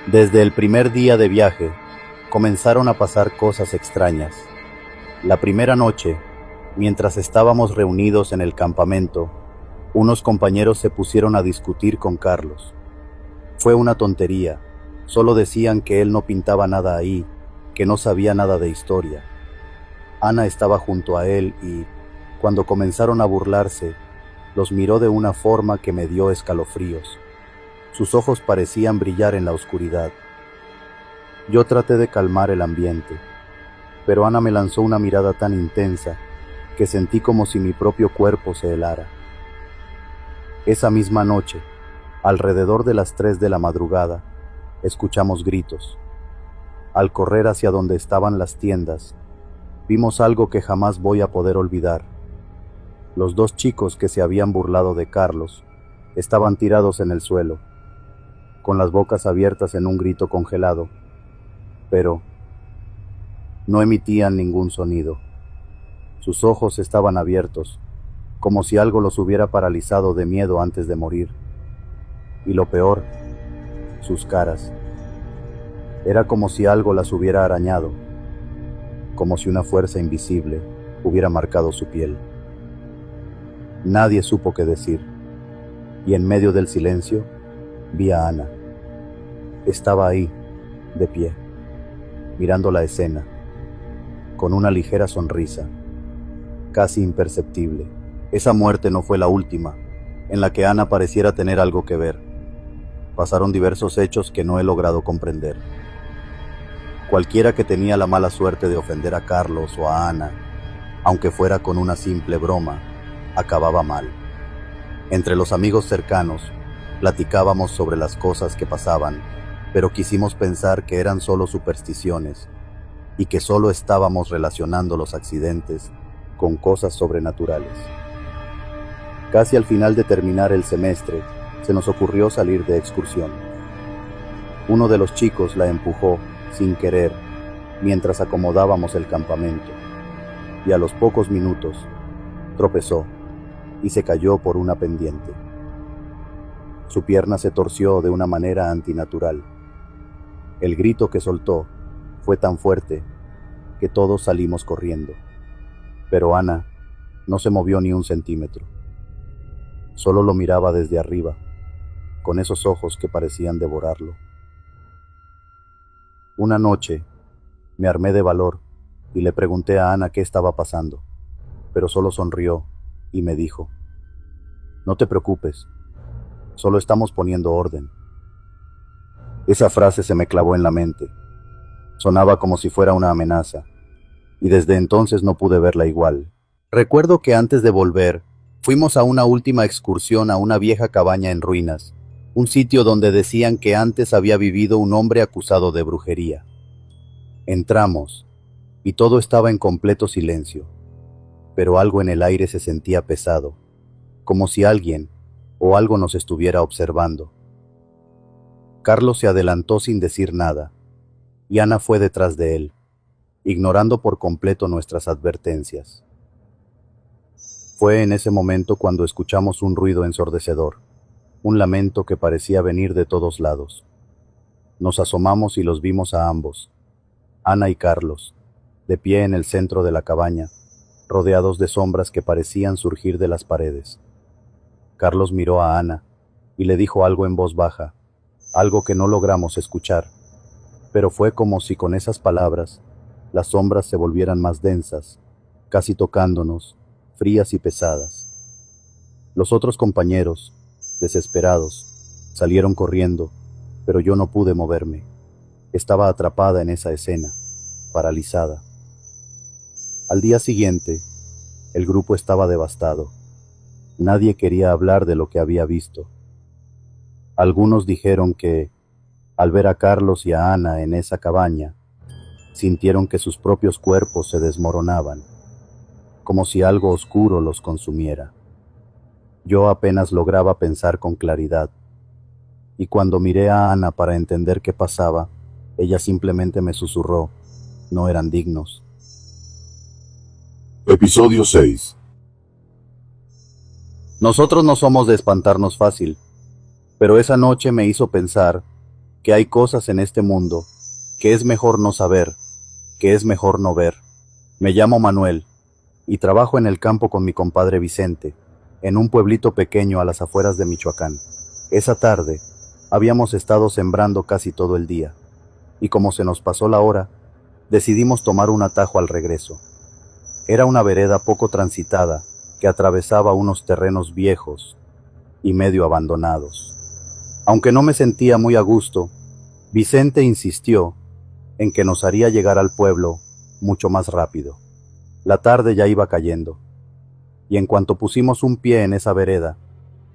Desde el primer día de viaje, comenzaron a pasar cosas extrañas. La primera noche, mientras estábamos reunidos en el campamento, unos compañeros se pusieron a discutir con Carlos. Fue una tontería, solo decían que él no pintaba nada ahí, que no sabía nada de historia. Ana estaba junto a él y, cuando comenzaron a burlarse, los miró de una forma que me dio escalofríos. Sus ojos parecían brillar en la oscuridad. Yo traté de calmar el ambiente, pero Ana me lanzó una mirada tan intensa que sentí como si mi propio cuerpo se helara. Esa misma noche, alrededor de las 3 de la madrugada, escuchamos gritos. Al correr hacia donde estaban las tiendas, vimos algo que jamás voy a poder olvidar. Los 2 chicos que se habían burlado de Carlos estaban tirados en el suelo, con las bocas abiertas en un grito congelado, pero no emitían ningún sonido. Sus ojos estaban abiertos, como si algo los hubiera paralizado de miedo antes de morir. Y lo peor, sus caras. Era como si algo las hubiera arañado, como si una fuerza invisible hubiera marcado su piel. Nadie supo qué decir, y en medio del silencio vi a Ana. Estaba ahí, de pie, mirando la escena, con una ligera sonrisa, casi imperceptible. Esa muerte no fue la última, en la que Ana pareciera tener algo que ver. Pasaron diversos hechos que no he logrado comprender. Cualquiera que tenía la mala suerte de ofender a Carlos o a Ana, aunque fuera con una simple broma, acababa mal. Entre los amigos cercanos, platicábamos sobre las cosas que pasaban, pero quisimos pensar que eran solo supersticiones y que solo estábamos relacionando los accidentes con cosas sobrenaturales. Casi al final de terminar el semestre, se nos ocurrió salir de excursión. Uno de los chicos la empujó, sin querer, mientras acomodábamos el campamento, y a los pocos minutos, tropezó y se cayó por una pendiente. Su pierna se torció de una manera antinatural. El grito que soltó fue tan fuerte que todos salimos corriendo, pero Ana no se movió ni un centímetro. Solo lo miraba desde arriba, con esos ojos que parecían devorarlo. Una noche, me armé de valor y le pregunté a Ana qué estaba pasando, pero solo sonrió y me dijo: «No te preocupes, solo estamos poniendo orden». Esa frase se me clavó en la mente. Sonaba como si fuera una amenaza, y desde entonces no pude verla igual. Recuerdo que antes de volver, fuimos a una última excursión a una vieja cabaña en ruinas, un sitio donde decían que antes había vivido un hombre acusado de brujería. Entramos, y todo estaba en completo silencio, pero algo en el aire se sentía pesado, como si alguien o algo nos estuviera observando. Carlos se adelantó sin decir nada, y Ana fue detrás de él, ignorando por completo nuestras advertencias. Fue en ese momento cuando escuchamos un ruido ensordecedor, un lamento que parecía venir de todos lados. Nos asomamos y los vimos a ambos, Ana y Carlos, de pie en el centro de la cabaña, rodeados de sombras que parecían surgir de las paredes. Carlos miró a Ana y le dijo algo en voz baja, algo que no logramos escuchar, pero fue como si con esas palabras las sombras se volvieran más densas, casi tocándonos, frías y pesadas. Los otros compañeros, desesperados, salieron corriendo, pero yo no pude moverme. Estaba atrapada en esa escena, paralizada. Al día siguiente, el grupo estaba devastado. Nadie quería hablar de lo que había visto. Algunos dijeron que, al ver a Carlos y a Ana en esa cabaña, sintieron que sus propios cuerpos se desmoronaban, como si algo oscuro los consumiera. Yo apenas lograba pensar con claridad, y cuando miré a Ana para entender qué pasaba, ella simplemente me susurró, no eran dignos. Episodio 6. Nosotros no somos de espantarnos fácil, pero esa noche me hizo pensar que hay cosas en este mundo que es mejor no saber, que es mejor no ver. Me llamo Manuel y trabajo en el campo con mi compadre Vicente, en un pueblito pequeño a las afueras de Michoacán. Esa tarde habíamos estado sembrando casi todo el día, y como se nos pasó la hora, decidimos tomar un atajo al regreso. Era una vereda poco transitada que atravesaba unos terrenos viejos y medio abandonados. Aunque no me sentía muy a gusto, Vicente insistió en que nos haría llegar al pueblo mucho más rápido. La tarde ya iba cayendo, y en cuanto pusimos un pie en esa vereda,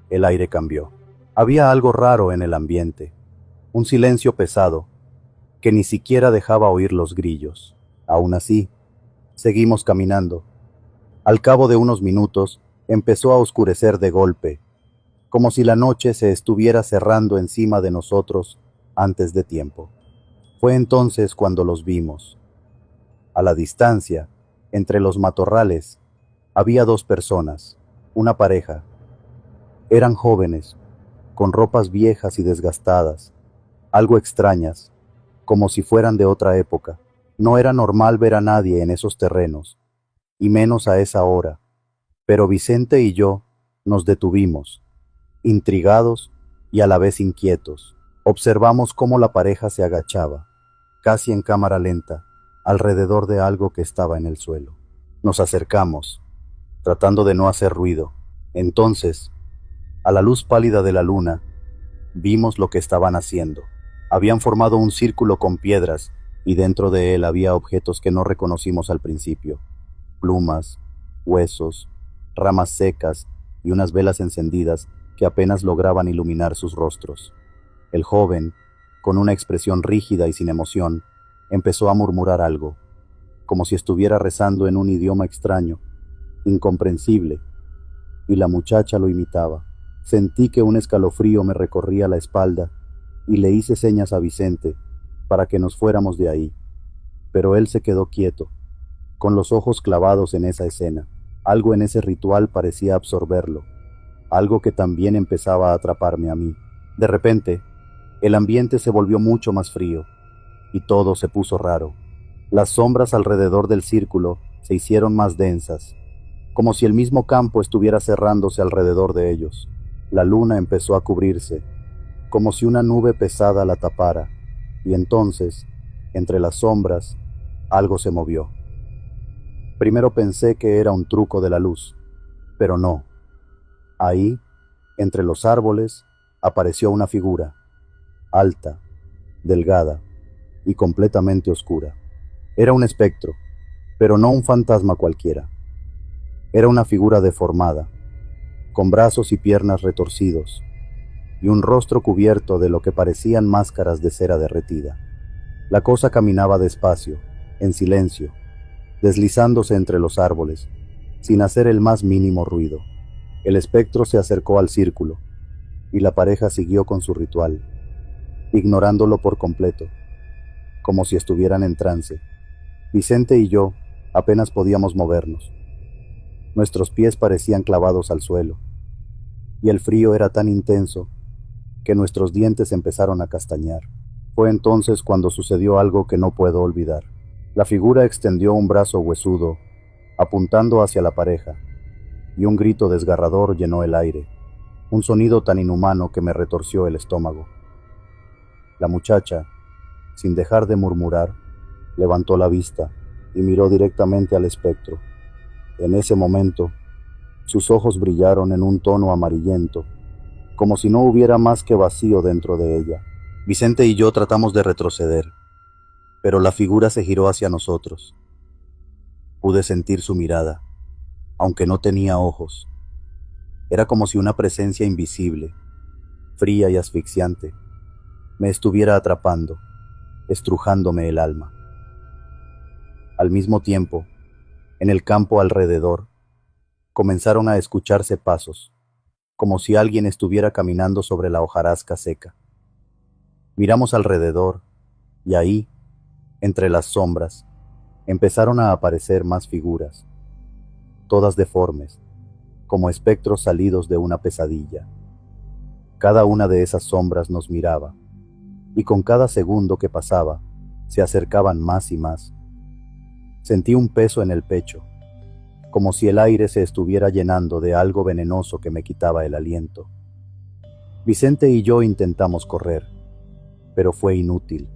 el aire cambió. Había algo raro en el ambiente, un silencio pesado, que ni siquiera dejaba oír los grillos. Aún así, seguimos caminando. Al cabo de unos minutos, empezó a oscurecer de golpe, como si la noche se estuviera cerrando encima de nosotros antes de tiempo. Fue entonces cuando los vimos. A la distancia, entre los matorrales, había dos personas, una pareja. Eran jóvenes, con ropas viejas y desgastadas, algo extrañas, como si fueran de otra época. No era normal ver a nadie en esos terrenos, y menos a esa hora, pero Vicente y yo nos detuvimos, intrigados y a la vez inquietos. Observamos cómo la pareja se agachaba, casi en cámara lenta, alrededor de algo que estaba en el suelo. Nos acercamos, tratando de no hacer ruido. Entonces, a la luz pálida de la luna, vimos lo que estaban haciendo. Habían formado un círculo con piedras y dentro de él había objetos que no reconocimos al principio. Plumas, huesos, ramas secas y unas velas encendidas que apenas lograban iluminar sus rostros. El joven, con una expresión rígida y sin emoción, empezó a murmurar algo, como si estuviera rezando en un idioma extraño, incomprensible, y la muchacha lo imitaba. Sentí que un escalofrío me recorría la espalda y le hice señas a Vicente para que nos fuéramos de ahí, pero él se quedó quieto, con los ojos clavados en esa escena. Algo en ese ritual parecía absorberlo, algo que también empezaba a atraparme a mí. De repente, el ambiente se volvió mucho más frío, y todo se puso raro. Las sombras alrededor del círculo se hicieron más densas, como si el mismo campo estuviera cerrándose alrededor de ellos. La luna empezó a cubrirse, como si una nube pesada la tapara, y entonces, entre las sombras, algo se movió. Primero pensé que era un truco de la luz, pero no. Ahí, entre los árboles, apareció una figura, alta, delgada y completamente oscura. Era un espectro, pero no un fantasma cualquiera. Era una figura deformada, con brazos y piernas retorcidos, y un rostro cubierto de lo que parecían máscaras de cera derretida. La cosa caminaba despacio, en silencio, deslizándose entre los árboles, sin hacer el más mínimo ruido. El espectro se acercó al círculo, y la pareja siguió con su ritual, ignorándolo por completo, como si estuvieran en trance. Vicente y yo apenas podíamos movernos. Nuestros pies parecían clavados al suelo, y el frío era tan intenso que nuestros dientes empezaron a castañar. Fue entonces cuando sucedió algo que no puedo olvidar. La figura extendió un brazo huesudo, apuntando hacia la pareja, y un grito desgarrador llenó el aire. un sonido tan inhumano que me retorció el estómago. La muchacha, sin dejar de murmurar, levantó la vista y miró directamente al espectro. En ese momento, sus ojos brillaron en un tono amarillento, como si no hubiera más que vacío dentro de ella. Vicente y yo tratamos de retroceder, pero la figura se giró hacia nosotros. Pude sentir su mirada, aunque no tenía ojos. Era como si una presencia invisible, fría y asfixiante, me estuviera atrapando, estrujándome el alma. Al mismo tiempo, en el campo alrededor, comenzaron a escucharse pasos, como si alguien estuviera caminando sobre la hojarasca seca. Miramos alrededor, y ahí, entre las sombras, empezaron a aparecer más figuras, todas deformes, como espectros salidos de una pesadilla. Cada una de esas sombras nos miraba, y con cada segundo que pasaba, se acercaban más y más. Sentí un peso en el pecho, como si el aire se estuviera llenando de algo venenoso que me quitaba el aliento. Vicente y yo intentamos correr, pero fue inútil.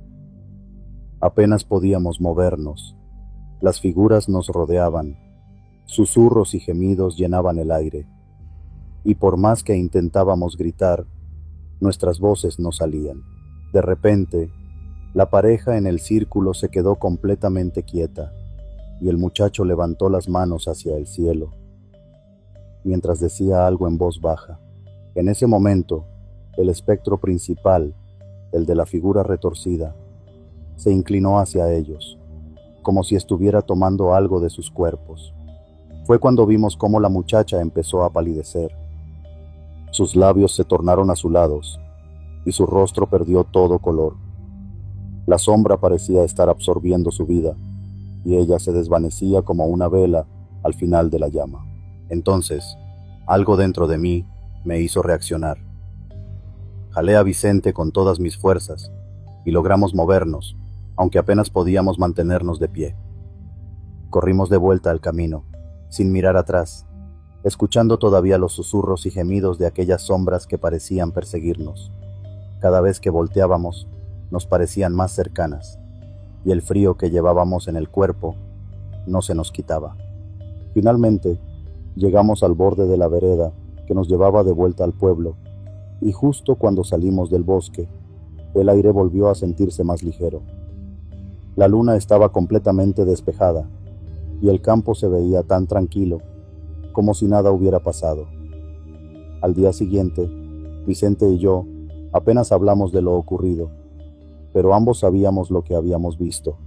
Apenas podíamos movernos. Las figuras nos rodeaban, susurros y gemidos llenaban el aire, y por más que intentábamos gritar, nuestras voces no salían. De repente, la pareja en el círculo se quedó completamente quieta, y el muchacho levantó las manos hacia el cielo, mientras decía algo en voz baja. En ese momento, el espectro principal, el de la figura retorcida, se inclinó hacia ellos, como si estuviera tomando algo de sus cuerpos. Fue cuando vimos cómo la muchacha empezó a palidecer. Sus labios se tornaron azulados, y su rostro perdió todo color. La sombra parecía estar absorbiendo su vida, y ella se desvanecía como una vela al final de la llama. Entonces, algo dentro de mí me hizo reaccionar. Jalé a Vicente con todas mis fuerzas, y logramos movernos, aunque apenas podíamos mantenernos de pie. Corrimos de vuelta al camino, sin mirar atrás, escuchando todavía los susurros y gemidos de aquellas sombras que parecían perseguirnos. Cada vez que volteábamos, nos parecían más cercanas, y el frío que llevábamos en el cuerpo no se nos quitaba. Finalmente, llegamos al borde de la vereda que nos llevaba de vuelta al pueblo, y justo cuando salimos del bosque, el aire volvió a sentirse más ligero. La luna estaba completamente despejada, y el campo se veía tan tranquilo, como si nada hubiera pasado. Al día siguiente, Vicente y yo apenas hablamos de lo ocurrido, pero ambos sabíamos lo que habíamos visto.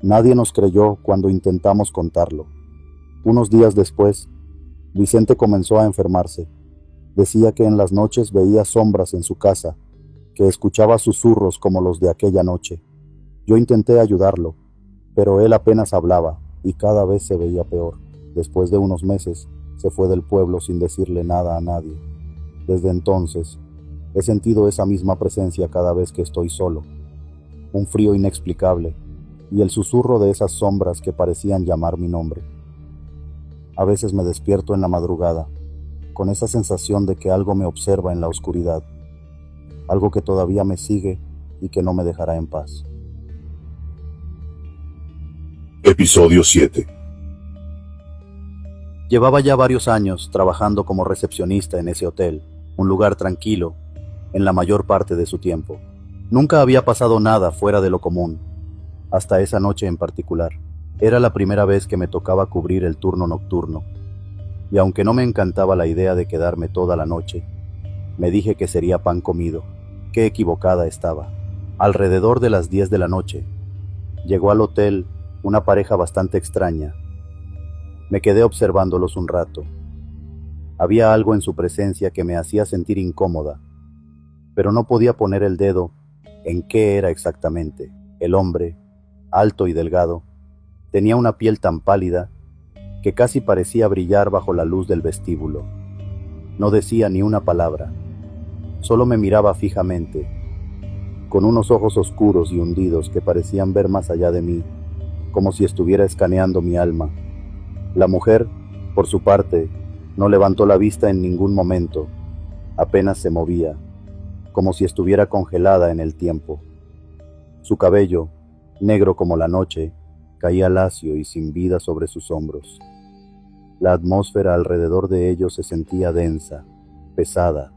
Nadie nos creyó cuando intentamos contarlo. Unos días después, Vicente comenzó a enfermarse. Decía que en las noches veía sombras en su casa, que escuchaba susurros como los de aquella noche. Yo intenté ayudarlo, pero él apenas hablaba y cada vez se veía peor. Después de unos meses, se fue del pueblo sin decirle nada a nadie. Desde entonces, he sentido esa misma presencia cada vez que estoy solo. Un frío inexplicable y el susurro de esas sombras que parecían llamar mi nombre. A veces me despierto en la madrugada, con esa sensación de que algo me observa en la oscuridad, algo que todavía me sigue y que no me dejará en paz. Episodio 7. Llevaba ya varios años trabajando como recepcionista en ese hotel, un lugar tranquilo, en la mayor parte de su tiempo. Nunca había pasado nada fuera de lo común, hasta esa noche en particular. Era la primera vez que me tocaba cubrir el turno nocturno, y aunque no me encantaba la idea de quedarme toda la noche, me dije que sería pan comido. Qué equivocada estaba. Alrededor de las 10 de la noche, llegó al hotel una pareja bastante extraña. Me quedé observándolos un rato. Había algo en su presencia que me hacía sentir incómoda, pero no podía poner el dedo en qué era exactamente. El hombre, alto y delgado, tenía una piel tan pálida que casi parecía brillar bajo la luz del vestíbulo. No decía ni una palabra, solo me miraba fijamente, con unos ojos oscuros y hundidos que parecían ver más allá de mí, como si estuviera escaneando mi alma. La mujer, por su parte, no levantó la vista en ningún momento, Apenas se movía, como si estuviera congelada en el tiempo. Su cabello, negro como la noche, caía lacio y sin vida sobre sus hombros. La atmósfera alrededor de ellos se sentía densa, pesada,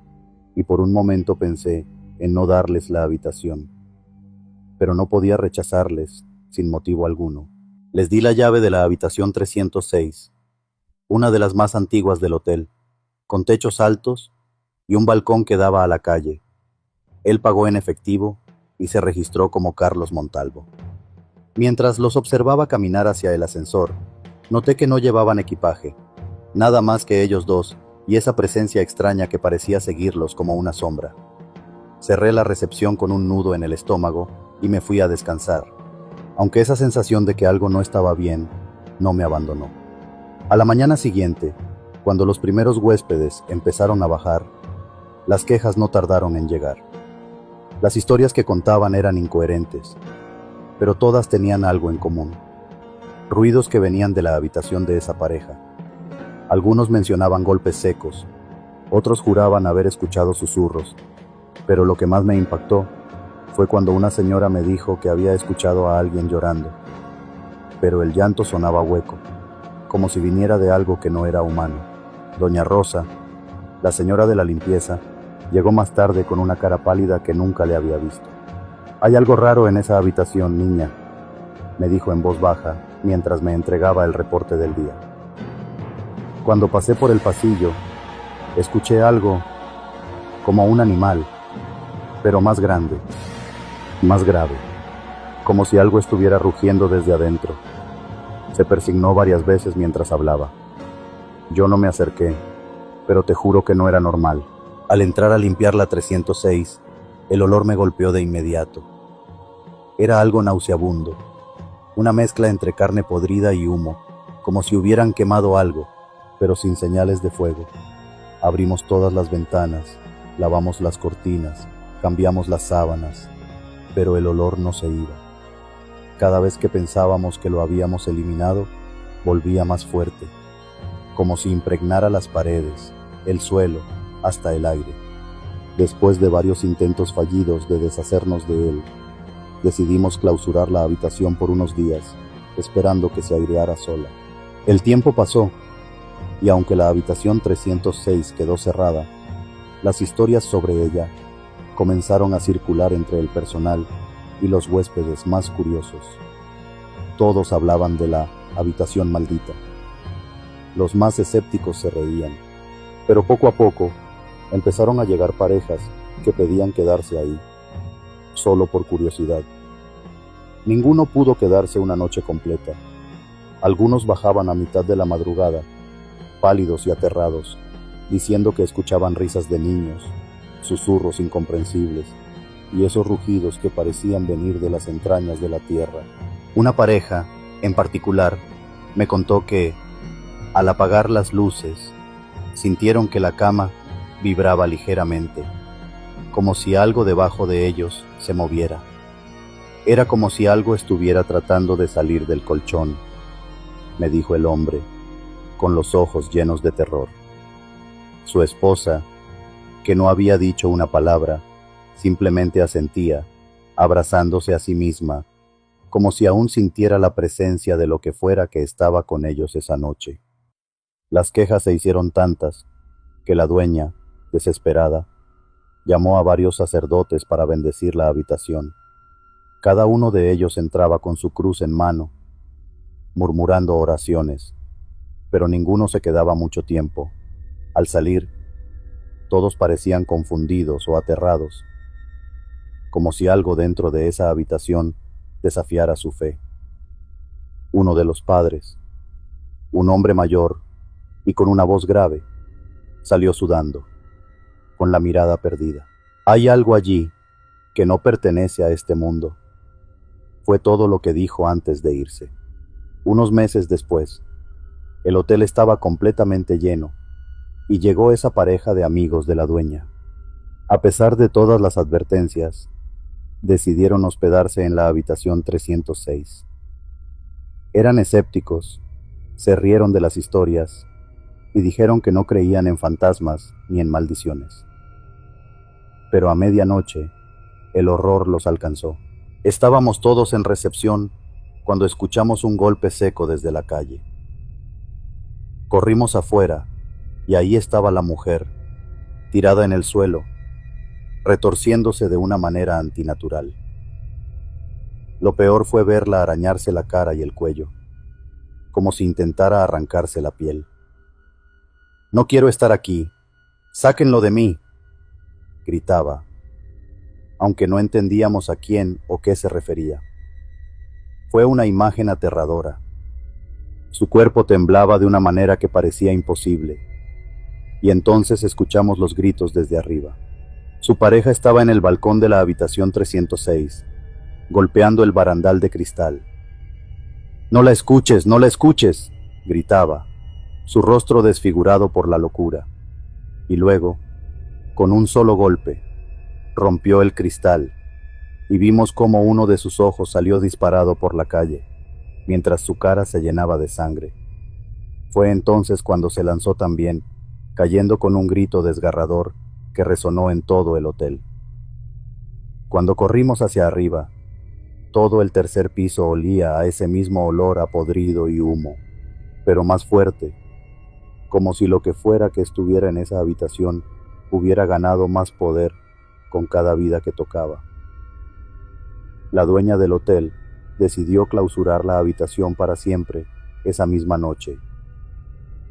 y por un momento pensé en no darles la habitación. Pero no podía rechazarles, sin motivo alguno. Les di la llave de la habitación 306, una de las más antiguas del hotel, con techos altos y un balcón que daba a la calle. Él pagó en efectivo y se registró como Carlos Montalvo. Mientras los observaba caminar hacia el ascensor, noté que no llevaban equipaje, nada más que ellos dos y esa presencia extraña que parecía seguirlos como una sombra. Cerré la recepción con un nudo en el estómago y me fui a descansar, aunque esa sensación de que algo no estaba bien no me abandonó. A la mañana siguiente, cuando los primeros huéspedes empezaron a bajar, las quejas no tardaron en llegar. Las historias que contaban eran incoherentes, pero todas tenían algo en común. Ruidos que venían de la habitación de esa pareja. Algunos mencionaban golpes secos, otros juraban haber escuchado susurros, pero lo que más me impactó fue cuando una señora me dijo que había escuchado a alguien llorando, pero el llanto sonaba hueco, como si viniera de algo que no era humano. Doña Rosa, la señora de la limpieza, llegó más tarde con una cara pálida que nunca le había visto. «Hay algo raro en esa habitación, niña», me dijo en voz baja mientras me entregaba el reporte del día. Cuando pasé por el pasillo, escuché algo como un animal, pero más grande, más grave, como si algo estuviera rugiendo desde adentro. Se persignó varias veces mientras hablaba. Yo no me acerqué, pero te juro que no era normal. Al entrar a limpiar la 306, el olor me golpeó de inmediato. Era algo nauseabundo, una mezcla entre carne podrida y humo, como si hubieran quemado algo, pero sin señales de fuego. Abrimos todas las ventanas, lavamos las cortinas, cambiamos las sábanas, pero el olor no se iba. Cada vez que pensábamos que lo habíamos eliminado, volvía más fuerte, como si impregnara las paredes, el suelo, hasta el aire. Después de varios intentos fallidos de deshacernos de él, decidimos clausurar la habitación por unos días, esperando que se aireara sola. El tiempo pasó, y aunque la habitación 306 quedó cerrada, las historias sobre ella comenzaron a circular entre el personal y los huéspedes más curiosos. Todos hablaban de la habitación maldita. Los más escépticos se reían, pero poco a poco empezaron a llegar parejas que pedían quedarse ahí, solo por curiosidad. Ninguno pudo quedarse una noche completa. Algunos bajaban a mitad de la madrugada, pálidos y aterrados, diciendo que escuchaban risas de niños, susurros incomprensibles y esos rugidos que parecían venir de las entrañas de la tierra. Una pareja, en particular, me contó que, al apagar las luces, sintieron que la cama vibraba ligeramente, como si algo debajo de ellos se moviera. Era como si algo estuviera tratando de salir del colchón, me dijo el hombre, con los ojos llenos de terror. Su esposa, que no había dicho una palabra, simplemente asentía, abrazándose a sí misma, como si aún sintiera la presencia de lo que fuera que estaba con ellos esa noche. Las quejas se hicieron tantas que la dueña, desesperada, llamó a varios sacerdotes para bendecir la habitación. Cada uno de ellos entraba con su cruz en mano, murmurando oraciones, pero ninguno se quedaba mucho tiempo. Al salir, todos parecían confundidos o aterrados, como si algo dentro de esa habitación desafiara su fe. Uno de los padres, un hombre mayor y con una voz grave, salió sudando, con la mirada perdida. «Hay algo allí que no pertenece a este mundo», fue todo lo que dijo antes de irse. Unos meses después, el hotel estaba completamente lleno y llegó esa pareja de amigos de la dueña. A pesar de todas las advertencias, decidieron hospedarse en la habitación 306. Eran escépticos, se rieron de las historias y dijeron que no creían en fantasmas ni en maldiciones. pero a medianoche el horror los alcanzó. Estábamos todos en recepción cuando escuchamos un golpe seco desde la calle. Corrimos afuera y ahí estaba la mujer, tirada en el suelo, retorciéndose de una manera antinatural. Lo peor fue verla arañarse la cara y el cuello, como si intentara arrancarse la piel. «No quiero estar aquí, sáquenlo de mí», gritaba, aunque no entendíamos a quién o qué se refería. Fue una imagen aterradora. Su cuerpo temblaba de una manera que parecía imposible, y entonces escuchamos los gritos desde arriba. Su pareja estaba en el balcón de la habitación 306, golpeando el barandal de cristal. «No la escuches, no la escuches», gritaba, su rostro desfigurado por la locura. Y luego, con un solo golpe, rompió el cristal y vimos cómo uno de sus ojos salió disparado por la calle, mientras su cara se llenaba de sangre. Fue entonces cuando se lanzó también, cayendo con un grito desgarrador que resonó en todo el hotel. Cuando corrimos hacia arriba, todo el tercer piso olía a ese mismo olor a podrido y humo, pero más fuerte, como si lo que fuera que estuviera en esa habitación hubiera ganado más poder con cada vida que tocaba. La dueña del hotel decidió clausurar la habitación para siempre esa misma noche.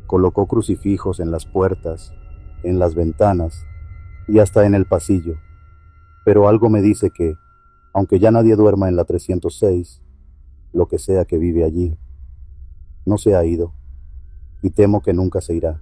Colocó crucifijos en las puertas, en las ventanas y hasta en el pasillo, pero algo me dice que, aunque ya nadie duerma en la 306, lo que sea que vive allí, no se ha ido, y temo que nunca se irá.